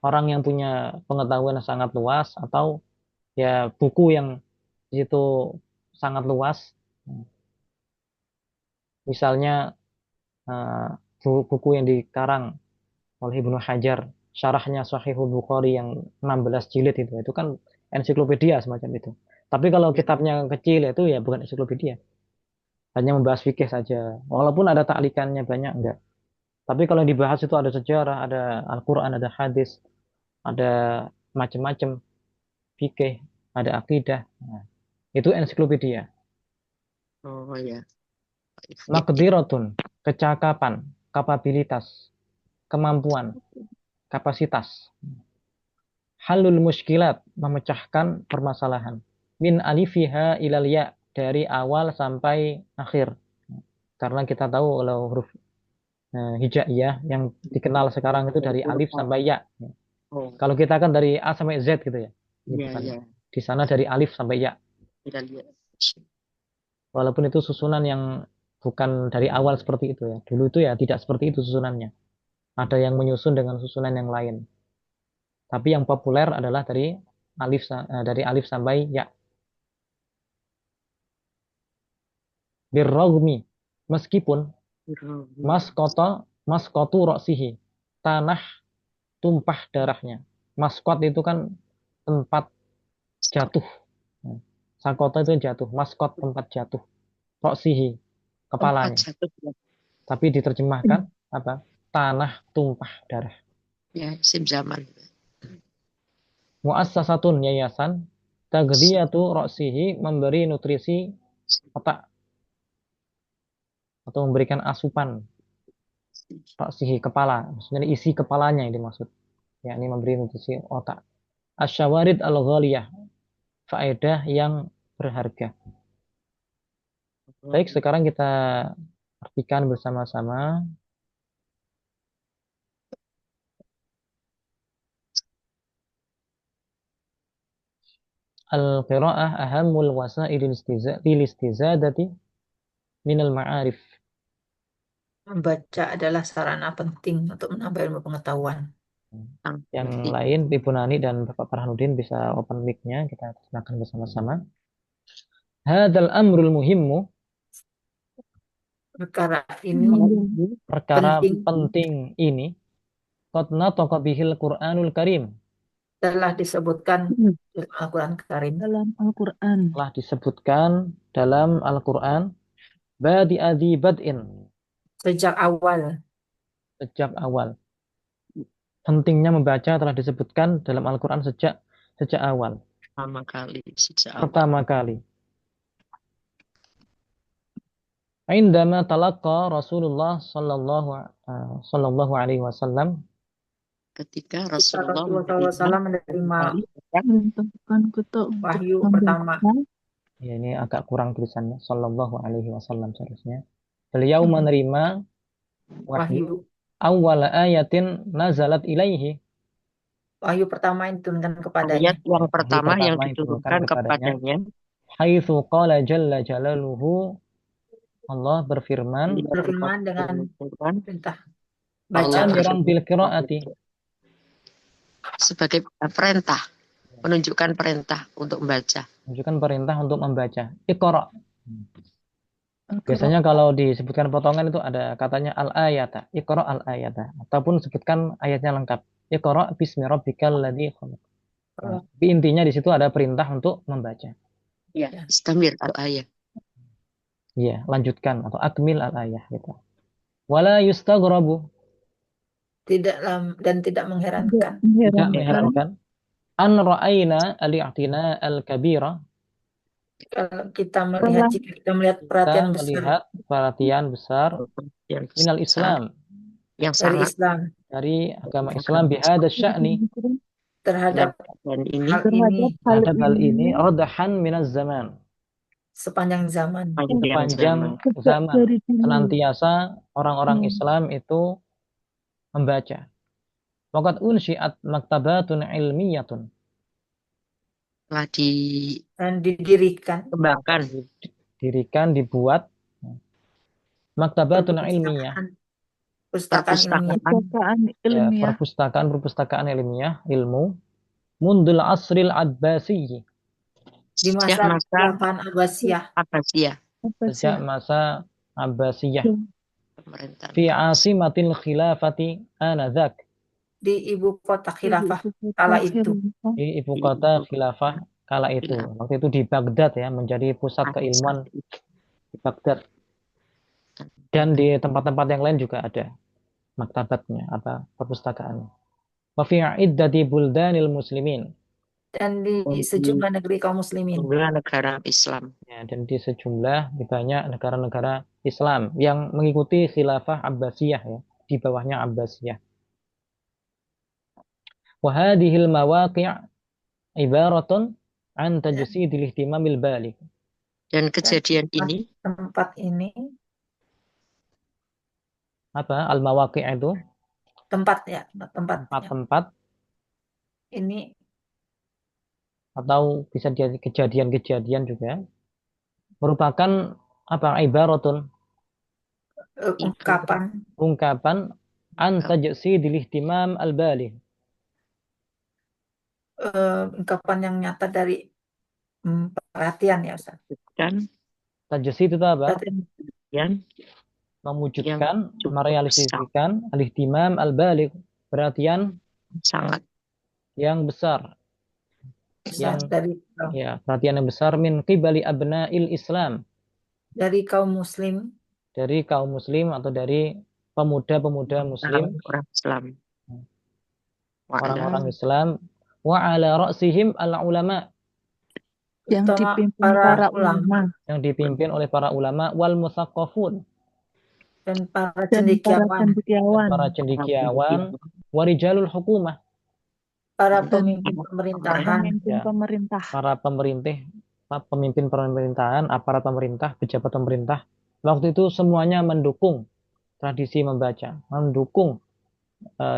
orang yang punya pengetahuan yang sangat luas atau ya buku yang di situ sangat luas. Misalnya buku yang dikarang oleh Ibnu Hajar, syarahnya Sahihul Bukhari yang 16 jilid itu kan ensiklopedia semacam itu. Tapi kalau kitabnya kecil itu ya bukan ensiklopedia. Hanya membahas fikih saja. Walaupun ada taklikannya banyak, enggak. Tapi kalau yang dibahas itu ada sejarah, ada Al-Quran, ada hadis, ada macam-macam fikih, ada akidah. Nah, itu ensiklopedia. Oh ya. Maqdiratun, kecakapan, kapabilitas, kemampuan, kapasitas. Halul muskilat, memecahkan permasalahan. Min alifiha ilal ya, dari awal sampai akhir. Karena kita tahu kalau huruf hijaiyah yang dikenal sekarang itu dari alif sampai ya. Kalau kita kan dari A sampai Z gitu ya. Iya. Di sana dari alif sampai ya. Walaupun itu susunan yang bukan dari awal seperti itu ya. Dulu itu ya tidak seperti itu susunannya. Ada yang menyusun dengan susunan yang lain. Tapi yang populer adalah dari dari alif sampai ya. Birrogmi, meskipun maskotu roksihi, tanah tumpah darahnya. Maskot itu kan tempat jatuh. Sakota itu jatuh, maskot tempat jatuh. Roksihi, Tempat kepalanya. jatuh ya. Tapi diterjemahkan apa? Tanah tumpah darah. Ya, sim zaman. Muassasatun, yayasan. Tagdiyatu roksihi, memberi nutrisi otak atau memberikan asupan roksihi, kepala. Maksudnya isi kepalanya yang dimaksud. Ya, ini memberi nutrisi otak. Asyawarid al-ghaliyah, faedah yang berharga. Baik, sekarang kita artikan bersama-sama. Al-qira'ah ahammul wasailil istizadati minal ma'arif. Membaca adalah sarana penting untuk menambah ilmu pengetahuan. Yang lain, Ibu Nani dan Bapak Farhanudin bisa open mic-nya, kita terjemahkan bersama-sama. Hadal amrul muhimmu, Perkara ini perkara penting penting ini, qad nataqa bihil Qur'anul Karim, telah disebutkan dalam Al-Quran Karim. dalam Al-Quran. telah disebutkan dalam Al-Quran, badi'adhi bad'in, Sejak awal sejak awal. Pentingnya membaca telah disebutkan dalam Al-Quran sejak awal. Pertama kali sejak awal. Pertama kali. Indama talaqqa Rasulullah sallallahu alaihi wasallam, Ketika Rasulullah Rasulullah menerima Menentukan kita untuk wahyu membaca. pertama. ya ini agak kurang tulisannya, sallallahu alaihi wasallam seharusnya. Beliau menerima wahyu Wahyu awwala ayatin nazalat ilaihi, wahyu pertama yang diturunkan kepadanya. ayat yang pertama yang pertama yang diturunkan kepadanya. Haitsu qala jalla jalaluhu, Allah berfirman, Berfirman dengan Tuhan perintah Allah baca. amiran bil qiraati, sebagai perintah, menunjukkan perintah untuk membaca. menunjukkan perintah untuk membaca. Iqra. Al-Quran. Biasanya kalau disebutkan potongan itu ada katanya al-ayata, iqra al-ayata, ataupun sebutkan ayatnya lengkap. Iqra bismi rabbikal ladzi khalaq. Tapi intinya di situ ada perintah untuk membaca. Ya, istamir al-ayat. Iya, lanjutkan atau akmil al-ayah gitu. Wala yustaghrabu, Dan tidak mengherankan. tidak mengherankan. An ra'ayna al-i'tina al-kabira, Kalau kita melihat, jika kita melihat kita perhatian besar melihat perhatian besar Yang minal Islam, yang dari sangat Islam dari agama Islam, bihada sya'ni, terhadap dan ini terhadap hal ini, radahan minaz zaman, sepanjang zaman. sepanjang zaman, senantiasa orang-orang Islam itu membaca. Waqad unsyi'at maktabatun ilmiyatun, telah Dan didirikan dikembangkan, dibuat maktabatun ilmiyah, perpustakaan ilmiah Perpustakaan ya, ilmiah. perpustakaan ilmiah, ilmu, mundul asril abbasiyyi, di sejak masa masa Khilafah Abbasiyah Abbasiyah, sejak masa Abbasiyah, pemerintahan fi asimatil khilafati anadzak, di ibu kota khilafah kala itu. di ibu kota khilafah kala itu. Waktu itu di Baghdad ya, menjadi pusat keilmuan di Baghdad. Dan di tempat-tempat yang lain juga ada maktabatnya, perpustakaannya. Wa fi iddati buldanil muslimin, Dan di sejumlah negeri kaum muslimin. negara Islam. ya, dan di banyak negara-negara Islam yang mengikuti khilafah Abbasiyah ya, di bawahnya Abbasiyah. Wa hadhil mawaqi' ibaratun an tajsidil ihtimamil baligh. Dan kejadian ini, Tempat ini, Apa al-mawaqi' itu? tempat Tempat-tempat ini atau bisa jadi kejadian-kejadian juga, merupakan ibaratun, ungkapan an tajsidil ihtimam al baligh, ungkapan yang nyata dari perhatian ya Ustaz. Dan Tajsid itu apa? Perhatian. yang Mewujudkan, cukup besar, merealisasikan al-ihtimam al-baligh, perhatian sangat yang besar, besar yang perhatian yang besar min qibali abna'il Islam, dari kaum muslim, dari kaum muslim atau dari pemuda-pemuda muslim, orang Islam. orang-orang Islam, wa ala ra'sihim al-ulama, Yang terutama dipimpin para para ulama ulama yang dipimpin oleh para ulama wal musaqqafun, dan para dan para cendekiawan, cendekiawan. para cendekiawan, warijalul hukumah, para Dan pemimpin pemerintahan, pemimpin Ya. pemerintah. para pemimpin pemerintahan, aparat pemerintah, pejabat pemerintah. Waktu itu semuanya mendukung tradisi membaca, mendukung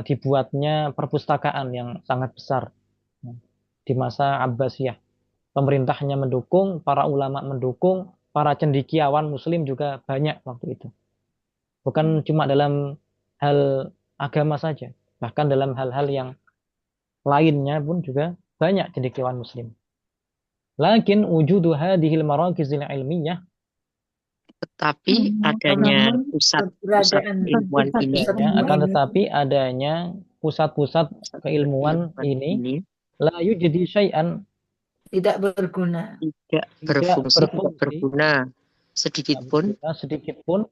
dibuatnya perpustakaan yang sangat besar di masa Abbasiyah. Pemerintahnya mendukung, para ulama mendukung, para cendekiawan muslim juga banyak waktu itu. Bukan cuma dalam hal agama saja, bahkan dalam hal-hal yang lainnya pun juga banyak cendekiawan muslim. Lakin wujudu hadhil marakizil ilmiyah, Tetapi adanya Namun pusat keberadaan ilmuwan pusat ini, pusat ilmuwan akan ini tetapi adanya pusat-pusat keilmuan ini la yujdi syai'an, tidak berguna, tidak tidak berfungsi, tidak berfungsi, berguna sedikit pun sedikit pun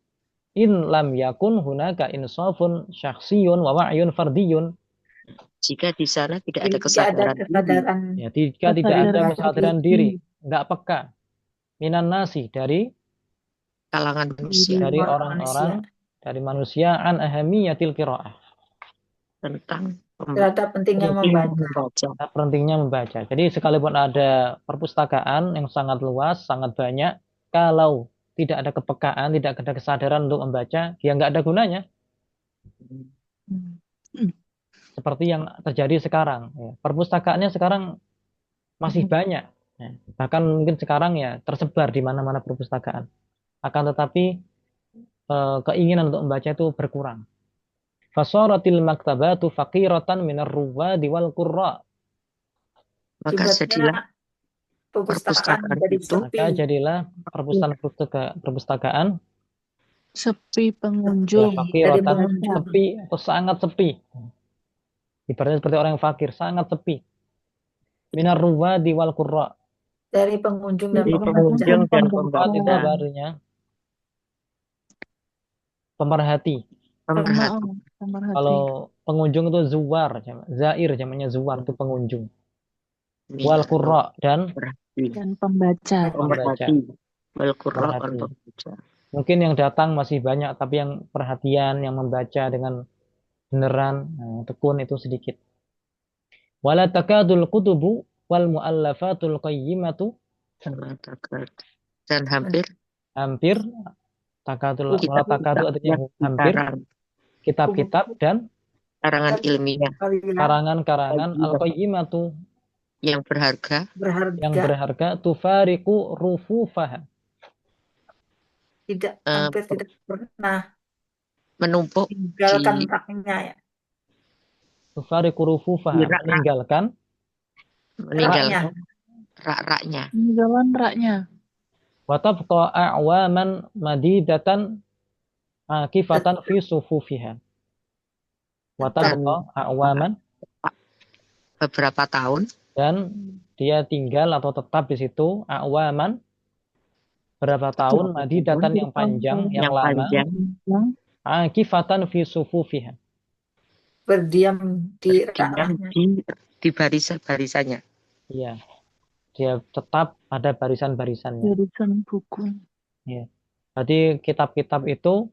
in lam yakun hunaka insafun syakhsiyun wa wa'yun fardiyun, jika di sana tidak ada jika ada kesadaran diri kesadaran ya, jika tidak ada Kesadaran kesadaran diri, enggak peka, minan nasi, dari kalangan manusia dari manusia orang-orang, dari manusia, an ahamiyatil qiraah, tentang terhadap pentingnya membaca. pentingnya membaca. Jadi sekalipun ada perpustakaan yang sangat luas, sangat banyak, kalau tidak ada kepekaan, tidak ada kesadaran untuk membaca, ya nggak ada gunanya. Seperti yang terjadi sekarang. Ya. Perpustakaannya sekarang masih banyak. Ya. Bahkan mungkin sekarang ya tersebar di mana-mana perpustakaan. Akan tetapi keinginan untuk membaca itu berkurang. Fasaratil maktabatu faqiratan minar ruwadi wal qurra. Maka jadilah perpustakaan jadi itu sepi, Maka jadilah perpustakaan sepi ya, pengunjung. dari faqiratan, pengunjung. sepi atau sangat sepi. Ibaratnya seperti orang yang fakir, sangat sepi. Minar ruwadi wal qurra. Dari pengunjung dan dari pembaca. pengunjung dan Ruwad itu pembaca. apa artinya? Pemerhati. Pemerhati. Pemerhati. Kalau pengunjung itu zuwar, zair namanya zuwar itu pengunjung. Wal qurra dan Dan pembaca. pemerhati. Wal qurra dan Pemerhati. pembaca. Mungkin yang datang masih banyak, tapi yang perhatian, yang membaca dengan beneran, tekun itu sedikit. Wala takadul kutubu wal mu'allafatul qayyimatu, Dan hampir takadul kitab-kitab artinya yang hampir dikarang, kitab-kitab dan karangan ilmiah karangan-karangan al-qayyimatu yang berharga yang berharga tufariqu rufufaha, hampir tidak pernah menumpuk meninggalkan raknya ya. tufariqu rufufaha, meninggalkan rak-raknya. Meninggalkan raknya. wa tabqa a'waman madidatan akifatan fi sufufiha. Wa tabqa a'waman, beberapa tahun, dan dia tinggal atau tetap di situ a'waman, berapa tahun, madidatan yang panjang, yang lama, akifatan fi sufufiha, Berdiam di raknya. di barisan-barisannya. iya, dia tetap pada barisan-barisannya. Barisan buku. Ya. Jadi kitab-kitab itu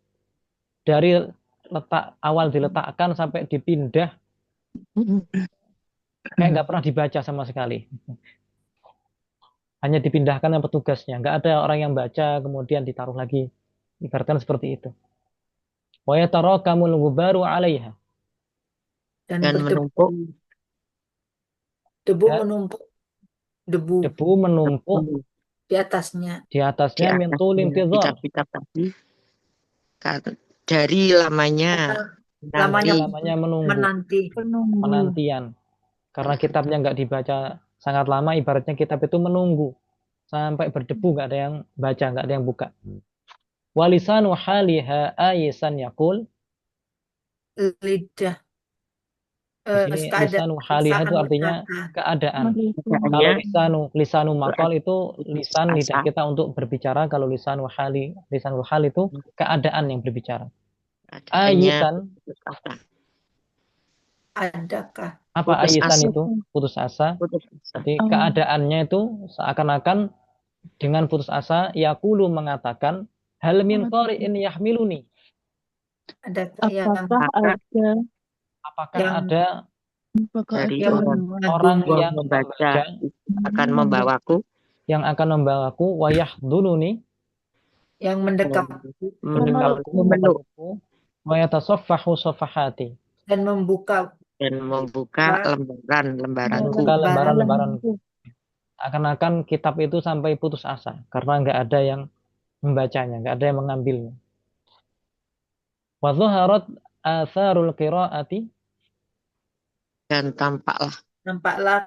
dari letak awal diletakkan sampai dipindah kayak nggak pernah dibaca sama sekali. Hanya dipindahkan yang petugasnya, nggak ada orang yang baca kemudian ditaruh lagi. Ibaratkan seperti itu. Wa yatarakamul ghubaru 'alaiha, Dan menumpuk debu dan menumpuk debu menumpuk di atasnya. di atasnya min tulin tizar, kitab-kitab tadi dari lamanya menunggu, Menanti. penantian. Karena kitabnya nggak dibaca sangat lama, ibaratnya kitab itu menunggu sampai berdebu, nggak ada yang baca, nggak ada yang buka. Walisanu haliha ayisan yakul. Lidah Di sini lisanu haliha itu perasaan artinya berkata. keadaan. Kalau Keadaannya lisanu itu maqal itu putus lisan lidah asa, kita untuk berbicara. Kalau lisanul hal itu keadaan yang berbicara. keadaannya Ayisan, putus asa, Adakah apa putus ayisan asa, itu? Putus asa. putus asa. Jadi keadaannya itu seakan-akan dengan putus asa, yaqulu mengatakan, hal min qari'in yahmiluni. adakah yang Apakah Maka ada Apakah yang ada apakah dari ada orang mengagumi yang membaca membaca akan membawaku yang akan membawaku wa yahdununi, yang mendekap mendekapku, memeluk memelukku, wa yatasaffahu safahati, dan membuka dan membuka lembaran-lembaranku. membuka lembaran lembaran-lembaranku. Akan-akan kitab itu sampai putus asa karena nggak ada yang membacanya, nggak ada yang mengambilnya. Wa dhaharat atharul qiraati, Dan tampaklah nampaklah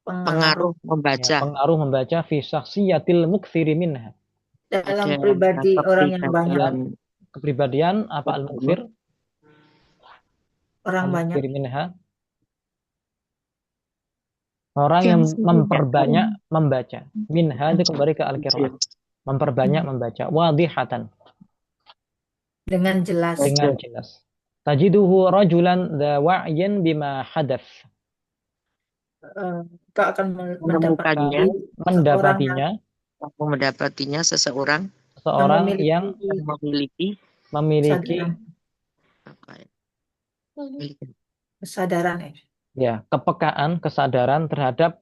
pengaruh pengaruh membaca pengaruh membaca fi syakhsiyatil muktsiri minha, dalam ada pribadi orang yang banyak, dalam kepribadian kepribadian apa al-muktsir, orang banyak al-muktsir minha, orang yang memperbanyak membaca. Minha itu kembali ke al-qiraat, memperbanyak membaca. Wadihatan, dengan jelas. dengan jelas. Tajiduhu rajulan dha wa'yin bima hadath. Kau akan menemukannya, Mendapatinya seseorang seseorang yang memiliki kesadaran, apa ya, kesadaran ya. ya kepekaan, kesadaran terhadap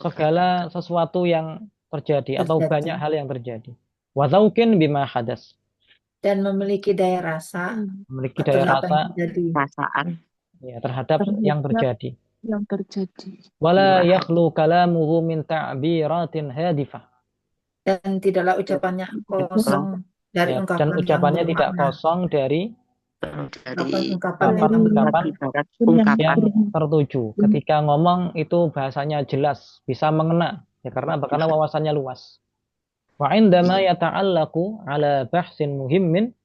segala sesuatu yang terjadi atau banyak hal yang terjadi. Wa dzauqin bima hadas, Dan memiliki daya rasa memiliki daya terhadap apa yang rasa terjadi. perasaan ya, terhadap yang terjadi. Wala yakhlu kalamuhu min ta'biratin hadifah. Dan tidaklah ucapannya kosong dari Ya, ungkapan dan yang ucapannya tidak bermakna. kosong dari dari ungkapan ibarat yang ungkapan tertuju. Ketika ngomong itu bahasanya jelas, bisa mengena, ya karena wawasannya luas. Wa indama yata'allaqu ala bahsin muhimmin,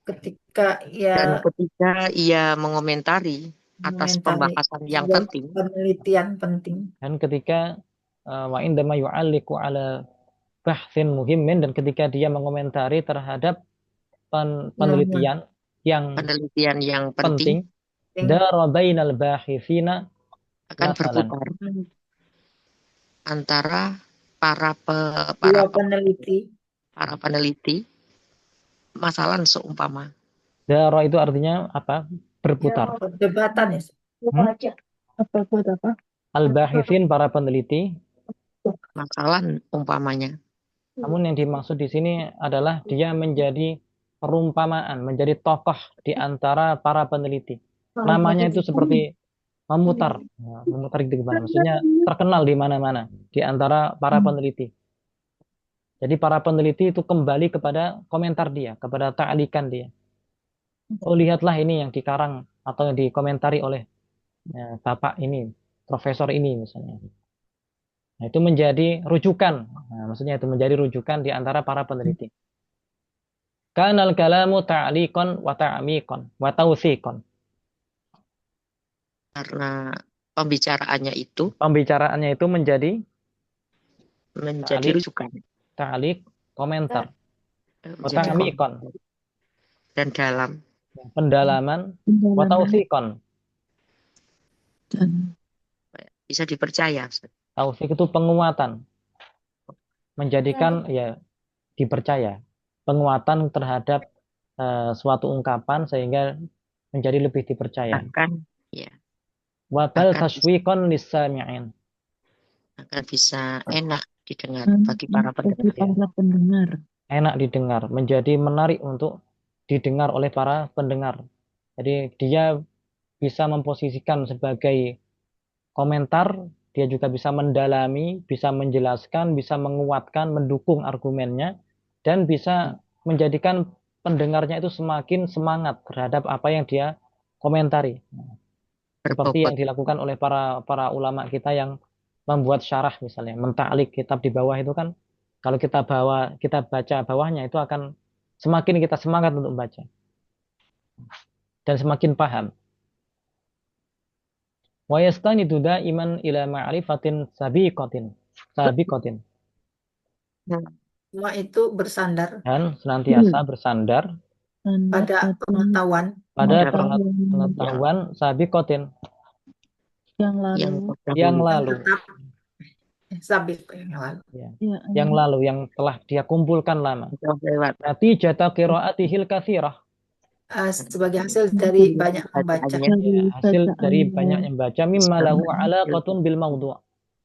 Ketika dan ketika ia mengomentari atas pembahasan yang sebuah penting, penelitian penting, dan ketika wa indama yu'alliqu ala bahsin muhimmin, dan ketika dia mengomentari terhadap penelitian yang penting, dara bainal bahithina akan masalan, berputar antara para peneliti masalah seumpama. dara itu artinya apa? Berputar. perdebatan ya. Al-bahithin, para peneliti. Masalah umpamanya. Namun yang dimaksud di sini adalah dia menjadi perumpamaan, menjadi tokoh di antara para peneliti. Namanya itu seperti memutar. Nah, memutar itu gimana? Maksudnya terkenal di mana-mana di antara para peneliti. Jadi para peneliti itu kembali kepada komentar dia, kepada ta'alikan dia. Oh, lihatlah ini yang dikarang atau yang dikomentari oleh bapak ini, profesor ini misalnya. Nah, itu menjadi rujukan. Nah, maksudnya itu menjadi rujukan di antara para peneliti. Kanal kalamu ta'liqan wa ta'miqan wa tawthiqan. Karena pembicaraannya itu menjadi rujukan. Ta'liq, komentar. Wa ta'miqan, dan dalam pendalaman, wa tawthiqan. Bisa dipercaya. Tawthiq itu penguatan. Menjadikan ya dipercaya. Penguatan terhadap suatu ungkapan sehingga menjadi lebih dipercaya. Wa bal tashwiqan lis-sami'in. Akan bisa enak didengar bagi para pendengar. Enak didengar, menjadi menarik untuk didengar oleh para pendengar. Jadi dia bisa memposisikan sebagai komentar, dia juga bisa mendalami, bisa menjelaskan, bisa menguatkan, mendukung argumennya, dan bisa menjadikan pendengarnya itu semakin semangat terhadap apa yang dia komentari. Seperti yang berbobot. dilakukan oleh para ulama kita yang membuat syarah misalnya, mentaklik kitab di bawah itu kan, kalau kita baca bawahnya itu akan semakin kita semangat untuk membaca dan semakin paham. Wa yastanidu daiman ila ma'rifatin sabiqatin Nah, Semua itu bersandar dan senantiasa bersandar Standar pada pada pengetahuan pada pada pengetahuan pengetahuan sabiqatin yang yang lalu. yang terdahulu. yang lalu, tetap sabit yang lalu. ya, Ya, yang lalu yang telah dia kumpulkan lama. Jauh lewat. Natijata qiraatihil katsirah, Sebagai hasil dari banyak membaca Bacaannya dari ya, hasil dari bacaannya banyak yang baca mimma lahu alaqatun bil mawdu',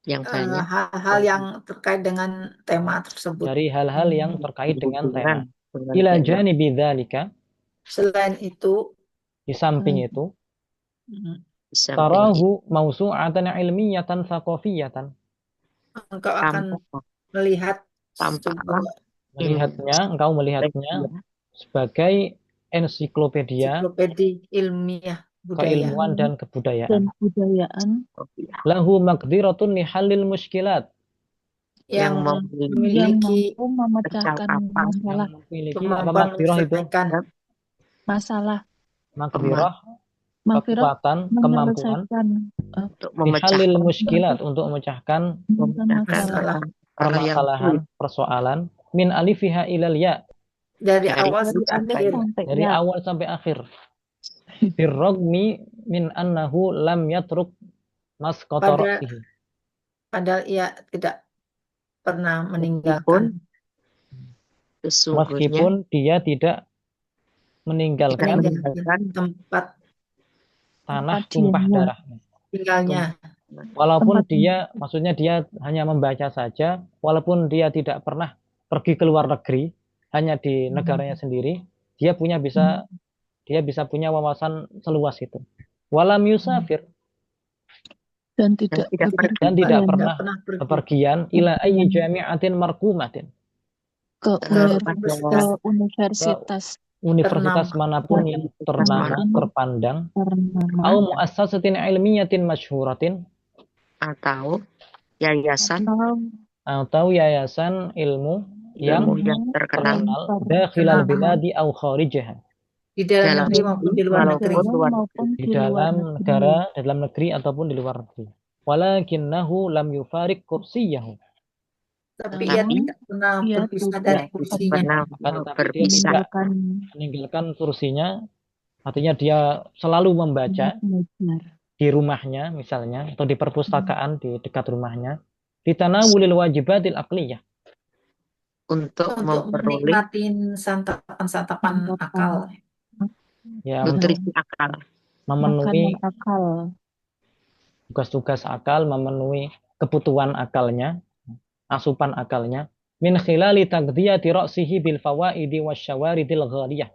yang banyak hal-hal yang terkait dengan tema tersebut. dari hal-hal yang terkait dengan berhubungan tema. dengan Ila tema. janibi dzalika, Selain itu, di samping itu, mm, Di samping itu, tarahu mausu'atan ilmiyatan tsaqafiyatan, engkau akan tampak melihat tampaklah engkau melihatnya sebagai ensiklopedia ensiklopedi ilmiah budaya keilmuan dan dan kebudayaan. kebudayaan Lahu maqdiratun lihalil muskilat, yang yang yang memiliki mampu memecahkan percakapan masalah yang memiliki apa kemampuan maqdirah itu? menyelesaikan masalah Maqdirah, Mafirah kekuatan, kemampuan menyelesaikan untuk lihalil memecahkan muskilat, untuk memecahkan masalah masalah permasalahan, persoalan, min alifiha ilal ya, dari Dari awal dulu sampai dari akhir. sampai dari ya. awal sampai akhir. Birrogmi min annahu lam yatruk masqata ra'sihi, Padahal ia tidak pernah meskipun meninggalkan sesungguhnya meskipun dia tidak meninggalkan meninggalkan tempat tanah tempat tumpah diamnya. darahnya. tinggalnya. Walaupun Tempat dia, maksudnya dia hanya membaca saja, walaupun dia tidak pernah pergi ke luar negeri, hanya di negaranya sendiri, dia bisa punya wawasan seluas itu. Walam yusafir, dan tidak tidak bepergian dan tidak pernah pergi bepergian ila ayyi jami'atin markumatin, ke universitas universitas universitas ternama. manapun yang ternama, terpandang, ternama au muassasatin ilmiyatin masyhuratin, atau yayasan atau yayasan ilmu yang ilmu yang terkenal dakhilal Terkenal. biladi au kharijaha, Di dalam dalam negeri maupun di luar negeri. walaupun luar maupun di dalam negara, dalam negeri ataupun di luar negeri. Walakinnahu lam yufarik kursiyahu, Tapi ia tidak pernah berpisah dari kursinya. akan tetapi dia tidak meninggalkan kursinya, artinya dia selalu membaca di rumahnya misalnya, atau di perpustakaan di dekat rumahnya, ditanawulil wajibatil aqliyah, untuk memperoleh menikmati santapan-santapan akal. ya, untuk nutrisi akal, memenuhi makanan akal, tugas-tugas akal, memenuhi kebutuhan akalnya, asupan akalnya, min khilali tagdiyati ra'sihi bil fawaidi wasyawaridil ghaliyah,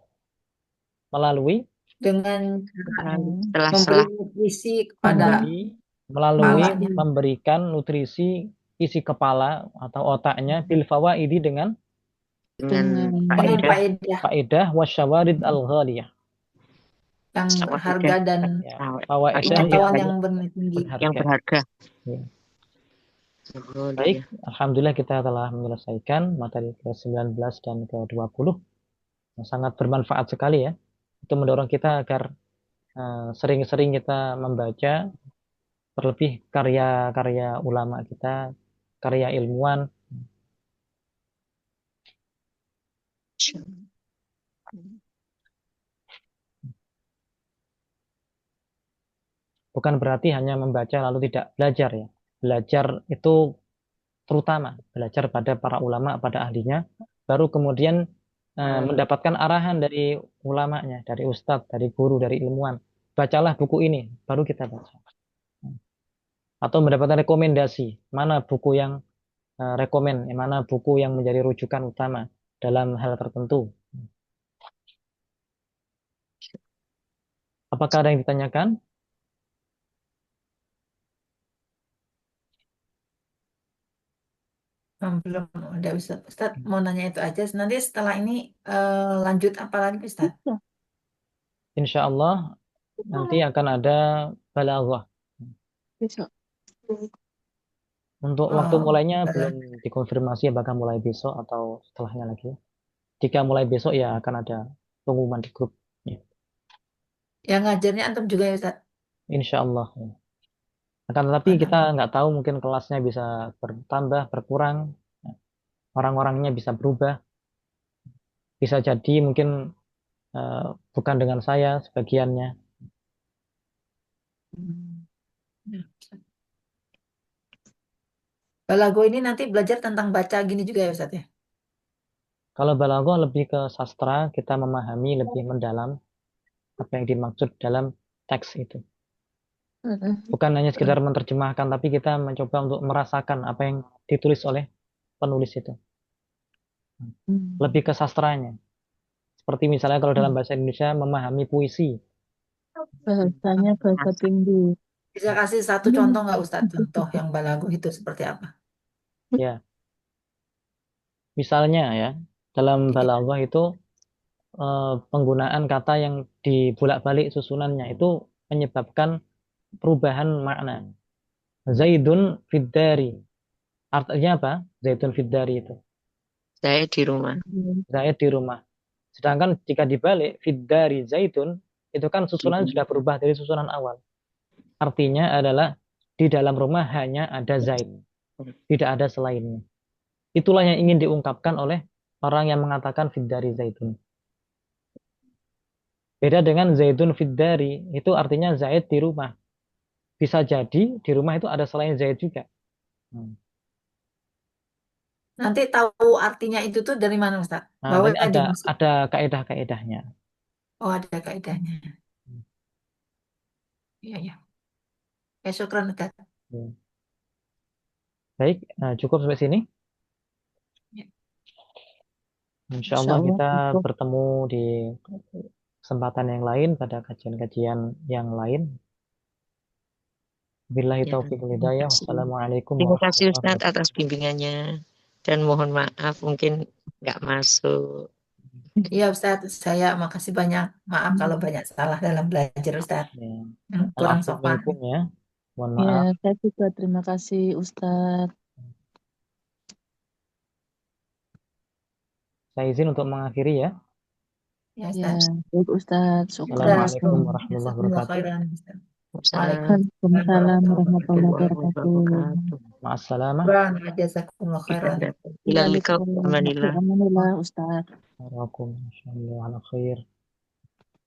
melalui Dengan setelah memberi nutrisi kepada kepalanya. memberikan nutrisi isi kepala atau otaknya bil fawaidi dengan faedah wasyawarid al ghaliyah, yang berharga dan pengetahuan yang tinggi, yang berharga. Ya. Baik, alhamdulillah kita telah menyelesaikan materi ke-19 dan ke-20. Sangat bermanfaat sekali ya. Itu mendorong kita agar sering-sering kita membaca, terlebih karya-karya ulama kita, karya ilmuwan. Bukan berarti hanya membaca lalu tidak belajar ya. Belajar itu terutama belajar pada para ulama, pada ahlinya, baru kemudian mendapatkan arahan dari ulamanya, dari ustadz, dari guru, dari ilmuwan. Bacalah buku ini, baru kita baca. Atau mendapatkan rekomendasi, mana buku yang mana buku yang menjadi rujukan utama dalam hal tertentu. Apakah ada yang ditanyakan? Belum ada Ustaz. Mau nanya itu aja. Nanti setelah ini lanjut apa lagi Ustaz? Insya Allah nanti akan ada balaghah. Besok. Untuk waktu Oh, mulainya belum dikonfirmasi apakah mulai besok atau setelahnya lagi. Jika mulai besok ya akan ada pengumuman di grup. Ya, yang ngajarnya antum juga ya Ustaz? insya Allah. Ya. Akan tetapi kita nggak tahu mungkin kelasnya bisa bertambah, berkurang, ya. Orang-orangnya bisa berubah. Bisa jadi mungkin bukan dengan saya sebagiannya. Ya, Ustaz. Balago ini nanti belajar tentang baca gini juga ya Ustaz ya? Kalau balaghah lebih ke sastra, kita memahami lebih mendalam apa yang dimaksud dalam teks itu. Bukan hanya sekedar menerjemahkan, tapi kita mencoba untuk merasakan apa yang ditulis oleh penulis itu. Lebih ke sastranya. Seperti misalnya kalau dalam bahasa Indonesia memahami puisi. Bahasanya bahasa tinggi. Bisa kasih satu contoh nggak Ustaz? Contoh yang balago itu seperti apa? Ya, misalnya ya, dalam balaghah itu penggunaan kata yang dibulak-balik susunannya itu menyebabkan perubahan makna. Zaidun fiddari. Artinya apa? Zaidun fiddari itu. Saya di rumah. Zaid di rumah. Sedangkan jika dibalik fiddari zaidun itu kan susunan sudah berubah dari susunan awal. Artinya adalah di dalam rumah hanya ada Zaid. Tidak ada selainnya. Itulah yang ingin diungkapkan oleh orang yang mengatakan fiddari zaidun. Beda dengan zaidun fiddari, itu artinya Zaid di rumah. Bisa jadi di rumah itu ada selain Zaid juga. Nanti tahu artinya itu tuh dari mana Ustaz? Nah, Bahwa tadi dimaksud. ada kaedah-kaedahnya. Oh, ada kaidahnya. Iya, iya. Ya, syukran Ustaz. Baik, cukup sampai sini. Ya. Insya Allah Insyaallah kita cukup. bertemu di kesempatan yang lain pada kajian-kajian yang lain. Billahi Ya, taufiq wal terima hidayah. kasih. Wassalamualaikum Terima kasih warahmatullahi Ustadz wabarakatuh. atas bimbingannya. Dan mohon maaf mungkin nggak masuk. Iya Ustaz, saya makasih banyak. Maaf kalau banyak salah dalam belajar Ustaz. Ya. Yang kurang Al-afwu sopan. minkum ya. Mohon Ya, maaf. saya juga terima kasih Ustadz. Saya izin untuk mengakhiri ya. Ya Ya, Ustaz. baik Ustadz. Syukran Assalamualaikum Ustadz. warahmatullahi Jazakumullah wabarakatuh. khairan, Ustaz. Waalaikumsalam Waalaikumsalam Waalaikumsalam warahmatullahi warahmatullahi wabarakatuh. wabarakatuh. Ma'assalamah. wabarakatuh. Jazakumullah khairan. Ila lika, Waalaikumsalam. alhamdulillah. Alhamdulillah Ustadz. Waalaikumsalam. Ala khair.